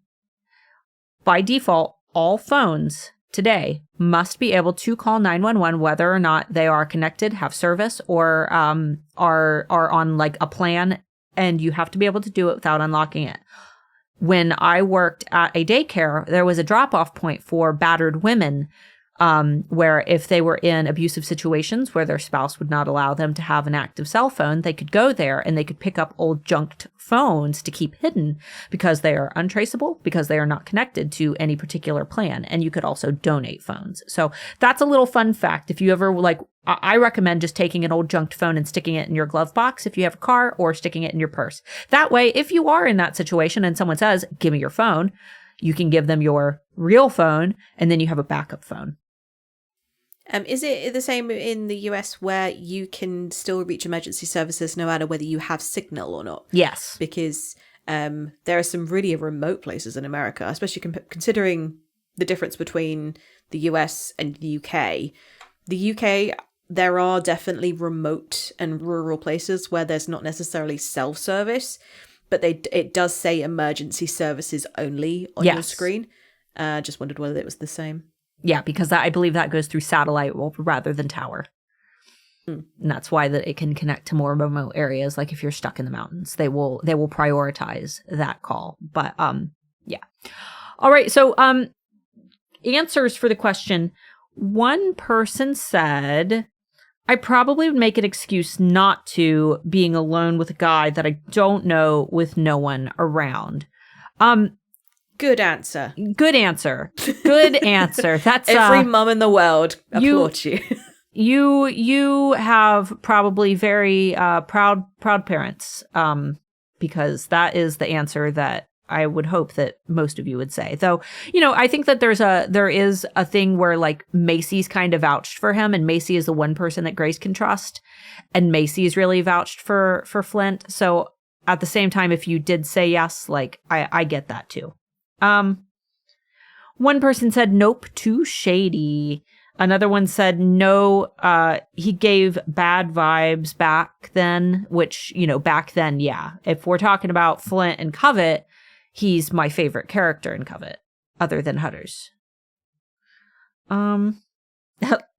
by default, all phones today must be able to call 911 whether or not they are connected, have service, or are on like a plan, and you have to be able to do it without unlocking it. When I worked at a daycare, there was a drop-off point for battered women, where if they were in abusive situations where their spouse would not allow them to have an active cell phone, they could go there and they could pick up old junked phones to keep hidden because they are untraceable, because they are not connected to any particular plan. And you could also donate phones. So that's a little fun fact. If you ever I recommend just taking an old junked phone and sticking it in your glove box if you have a car, or sticking it in your purse. That way, if you are in that situation and someone says, give me your phone, you can give them your real phone and then you have a backup phone. Is it the same in the US where you can still reach emergency services no matter whether you have signal or not? Yes. Because there are some really remote places in America, especially considering the difference between the US and the UK. The UK, there are definitely remote and rural places where there's not necessarily self-service, but it does say emergency services only on your screen. Just wondered whether it was the same. Yeah, because I believe that goes through satellite rather than tower. And that's why that it can connect to more remote areas. Like if you're stuck in the mountains, they will prioritize that call. But yeah. All right. So answers for the question. One person said, I probably would make an excuse not to being alone with a guy that I don't know with no one around. Good answer. Good answer. Good answer. That's every mum in the world applaud you. You have probably very proud parents, because that is the answer that I would hope that most of you would say. Though, I think that there is a thing where like Macy's kind of vouched for him, and Macy is the one person that Grace can trust, and Macy's really vouched for Flint. So at the same time, if you did say yes, like I get that too. One person said nope, too shady. Another one said no, he gave bad vibes back then, which, back then, yeah. If we're talking about Flint and Covet, he's my favorite character in Covet, other than Hutters.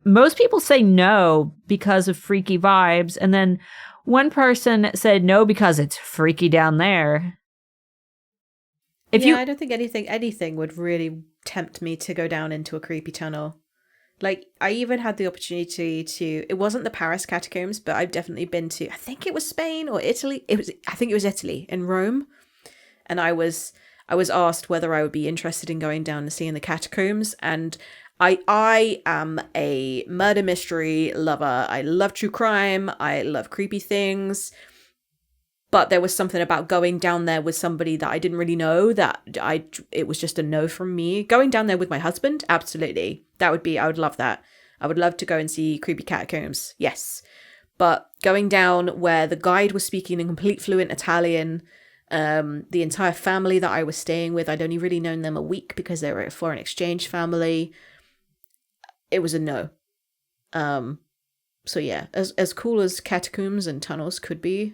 Most people say no because of freaky vibes, and then one person said no because it's freaky down there. I don't think anything would really tempt me to go down into a creepy tunnel. Like, I even had the opportunity to, it wasn't the Paris catacombs, but I've definitely been to, I think it was Spain or Italy. I think it was Italy, in Rome. And I was asked whether I would be interested in going down and seeing the catacombs. And I am a murder mystery lover. I love true crime. I love creepy things. But there was something about going down there with somebody that I didn't really know it was just a no from me. Going down there with my husband, absolutely. I would love that. I would love to go and see creepy catacombs. Yes. But going down where the guide was speaking in complete fluent Italian, the entire family that I was staying with, I'd only really known them a week because they were a foreign exchange family. It was a no. So yeah, as cool as catacombs and tunnels could be,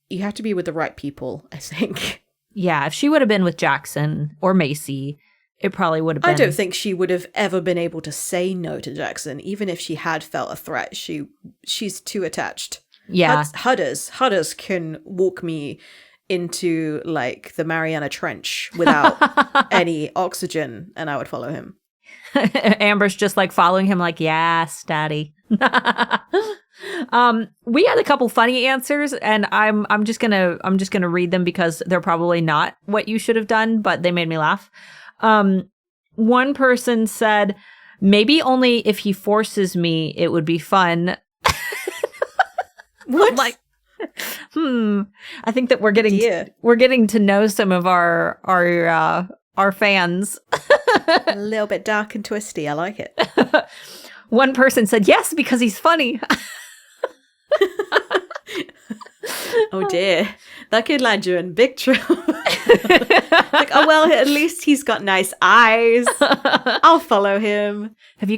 you have to be with the right people, I think. Yeah, if she would have been with Jackson or Macy, it probably would have been. I don't think she would have ever been able to say no to Jackson, even if she had felt a threat. She's too attached. Yeah. Hudders can walk me into, like, the Mariana Trench without any oxygen, and I would follow him. Amber's just, like, following him like, yes, daddy. We had a couple funny answers, and I'm just gonna read them because they're probably not what you should have done, but they made me laugh. One person said, maybe only if he forces me, it would be fun. What? I'm like, I think that we're getting to know some of our fans. A little bit dark and twisty. I like it. One person said yes because he's funny. Oh dear, that could land you in big trouble. Like, oh well, at least he's got nice eyes. I'll follow him. Have you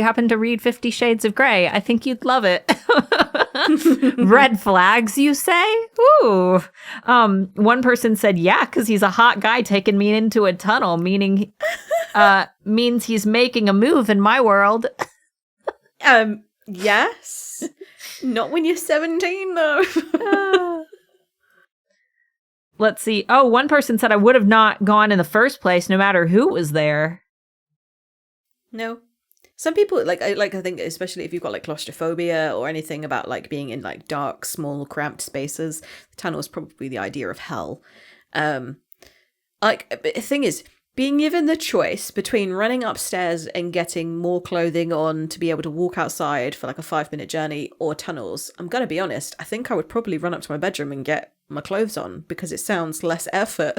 happened to read 50 Shades of Grey? I think you'd love it. Red flags, you say? Ooh. One person said yeah because he's a hot guy taking me into a tunnel, means he's making a move in my world. Yes. Not when you're 17, though. Let's see. Oh, one person said I would have not gone in the first place, no matter who was there. No. Some people, I think, especially if you've got, like, claustrophobia or anything about, like, being in, like, dark, small, cramped spaces, the tunnel is probably the idea of hell. The thing is, being given the choice between running upstairs and getting more clothing on to be able to walk outside for like a 5-minute journey or tunnels, I'm going to be honest, I think I would probably run up to my bedroom and get my clothes on because it sounds less effort.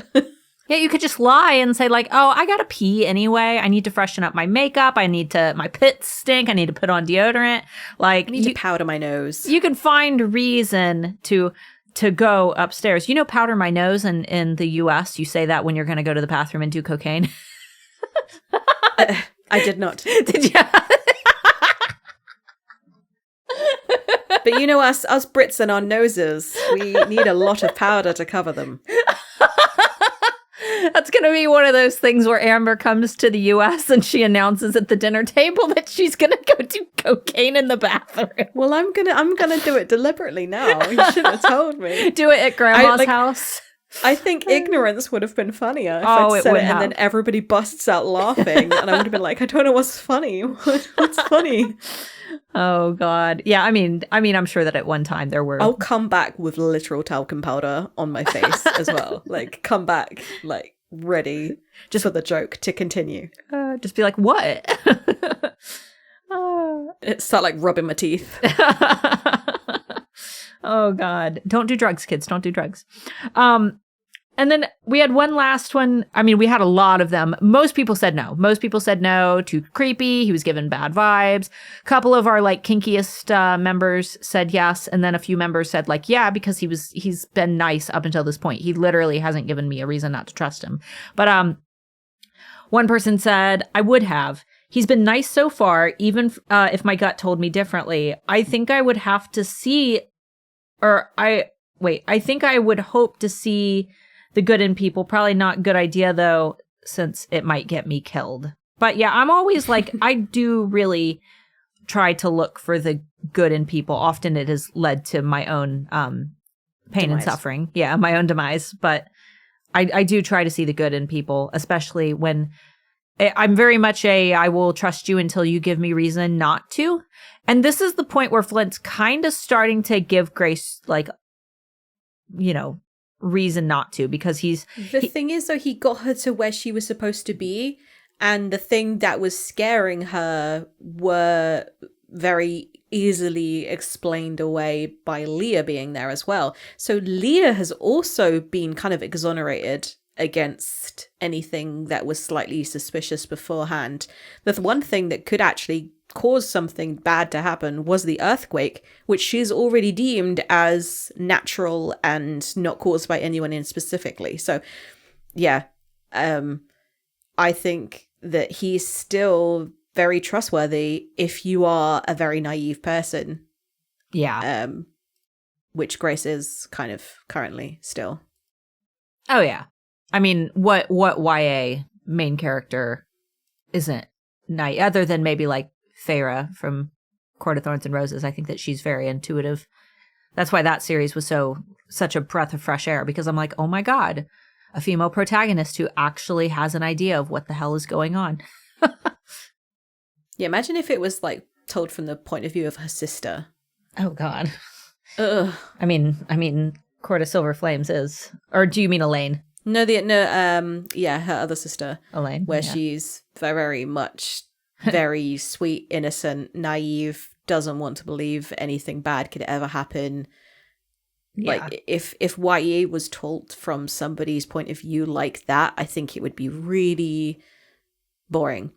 Yeah, you could just lie and say like, oh, I gotta pee anyway. I need to freshen up my makeup. My pits stink. I need to put on deodorant. Like, I need to powder my nose. You can find a reason to go upstairs. Powder my nose in the US, you say that when you're going to go to the bathroom and do cocaine. I did not. Did you? But us Brits and our noses, we need a lot of powder to cover them. That's going to be one of those things where Amber comes to the US and she announces at the dinner table that she's going to go do cocaine in the bathroom. Well, I'm going to do it deliberately now. You should have told me. Do it at grandma's house. I think ignorance would have been funnier if I'd said it and then everybody busts out laughing and I would have been like, I don't know what's funny. What's funny? Oh God. Yeah, I mean I'm sure that at one time there were. I'll come back with literal talcum powder on my face as well. Like, come back like ready just for the joke to continue. Just be like, what? Start like rubbing my teeth. Oh God. Don't do drugs, kids. Don't do drugs. And then we had one last one. I mean, we had a lot of them. Most people said no. Most people said no, too creepy. He was given bad vibes. A couple of our like kinkiest members said yes. And then a few members said like, yeah, because he's been nice up until this point. He literally hasn't given me a reason not to trust him. But one person said, I would have. He's been nice so far, even if my gut told me differently. I think I would have to see, I think I would hope to see the good in people. Probably not a good idea, though, since it might get me killed. But yeah, I'm always like, I do really try to look for the good in people. Often it has led to my own pain and suffering. Yeah, my own demise. But I do try to see the good in people, especially when I'm very much I will trust you until you give me reason not to. And this is the point where Flint's kind of starting to give Grace, like, you know, reason not to, because the thing is, though, he got her to where she was supposed to be, and the thing that was scaring her were very easily explained away by Leah being there as well. So Leah has also been kind of exonerated against anything that was slightly suspicious beforehand. The one thing that could actually cause something bad to happen was the earthquake, which she's already deemed as natural and not caused by anyone in specifically. So yeah, I think that he's still very trustworthy if you are a very naive person. Yeah. Which Grace is kind of currently still. Oh yeah. I mean, what YA main character isn't naive, other than maybe like Feyre from Court of Thorns and Roses? I think that she's very intuitive. That's why that series was such a breath of fresh air, because I'm like, oh my God, a female protagonist who actually has an idea of what the hell is going on. Yeah, imagine if it was like told from the point of view of her sister. Oh God. Ugh. I mean, Court of Silver Flames is, or do you mean Elaine? No, her other sister, Elaine, where she's very much very sweet, innocent, naive, doesn't want to believe anything bad could ever happen. Yeah. Like if YA was told from somebody's point of view like that, I think it would be really boring.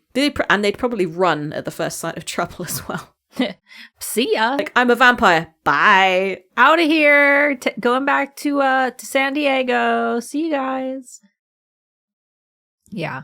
And they'd probably run at the first sign of trouble as well. See ya. Like, I'm a vampire. Bye. Out of here. Going back to San Diego. See you guys. Yeah.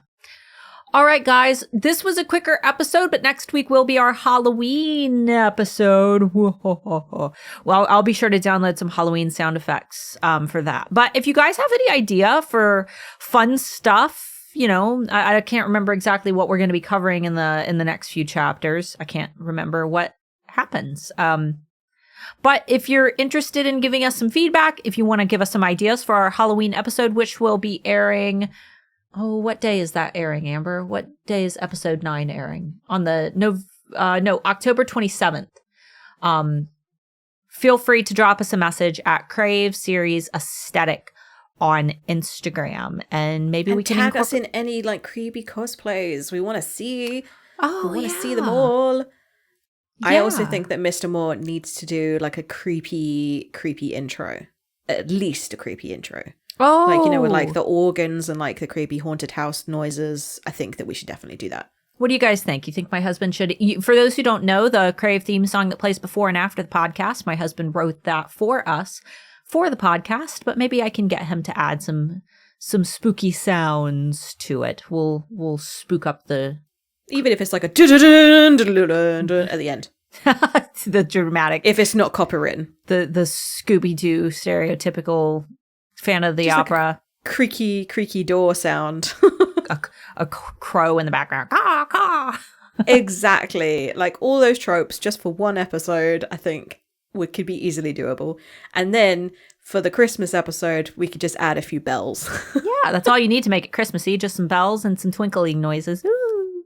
All right, guys. This was a quicker episode, but next week will be our Halloween episode. Well, I'll be sure to download some Halloween sound effects for that. But if you guys have any idea for fun stuff, you know, I can't remember exactly what we're going to be covering in the next few chapters. I can't remember what happens. But if you're interested in giving us some feedback, if you want to give us some ideas for our Halloween episode, which will be airing, what day is that airing, Amber? What day is episode 9 airing? On the October 27th. Feel free to drop us a message at Crave Series Aesthetic on Instagram, and maybe we can tag us in any like creepy cosplays we want to see. We want to see them all. Yeah. I also think that Mr. Moore needs to do like a creepy intro, at least a creepy intro. Like, you know, with like the organs and like the creepy haunted house noises. I think that we should definitely do that. What do you guys think? You think my husband should? For those who don't know, the Crave theme song that plays before and after the podcast, my husband wrote that for us for the podcast, but maybe I can get him to add some spooky sounds to it. We'll spook up the, even if it's like a at the end. The dramatic, if it's not copywritten, the Scooby-Doo stereotypical fan of the just opera, like creaky door sound, a crow in the background, caw caw. Exactly, like all those tropes just for one episode. I think could be easily doable. And then for the Christmas episode, we could just add a few bells. Yeah, that's all you need to make it Christmassy. Just some bells and some twinkling noises. Ooh.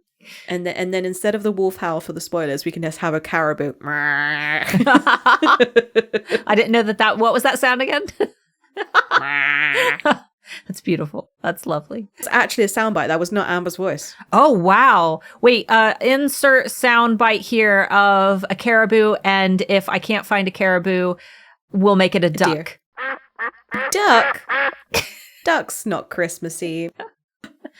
And then instead of the wolf howl for the spoilers, we can just have a caribou. I didn't know that. What was that sound again? That's beautiful. That's lovely. It's actually a soundbite. That was not Amber's voice. Oh, wow. Wait, insert soundbite here of a caribou, and if I can't find a caribou, we'll make it a duck. Duck? Duck's not Christmassy.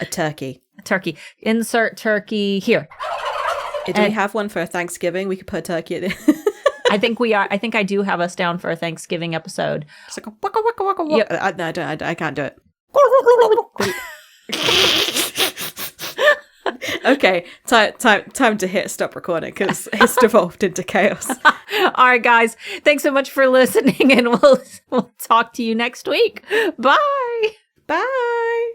A turkey. Turkey. Insert turkey here. Do we have one for Thanksgiving? We could put a turkey at it. I think I do have us down for a Thanksgiving episode. It's like a waka waka waka waka. Yep. No, I can't do it. Okay, time to hit stop recording because it's devolved into chaos. All right, guys. Thanks so much for listening, and we'll talk to you next week. Bye. Bye.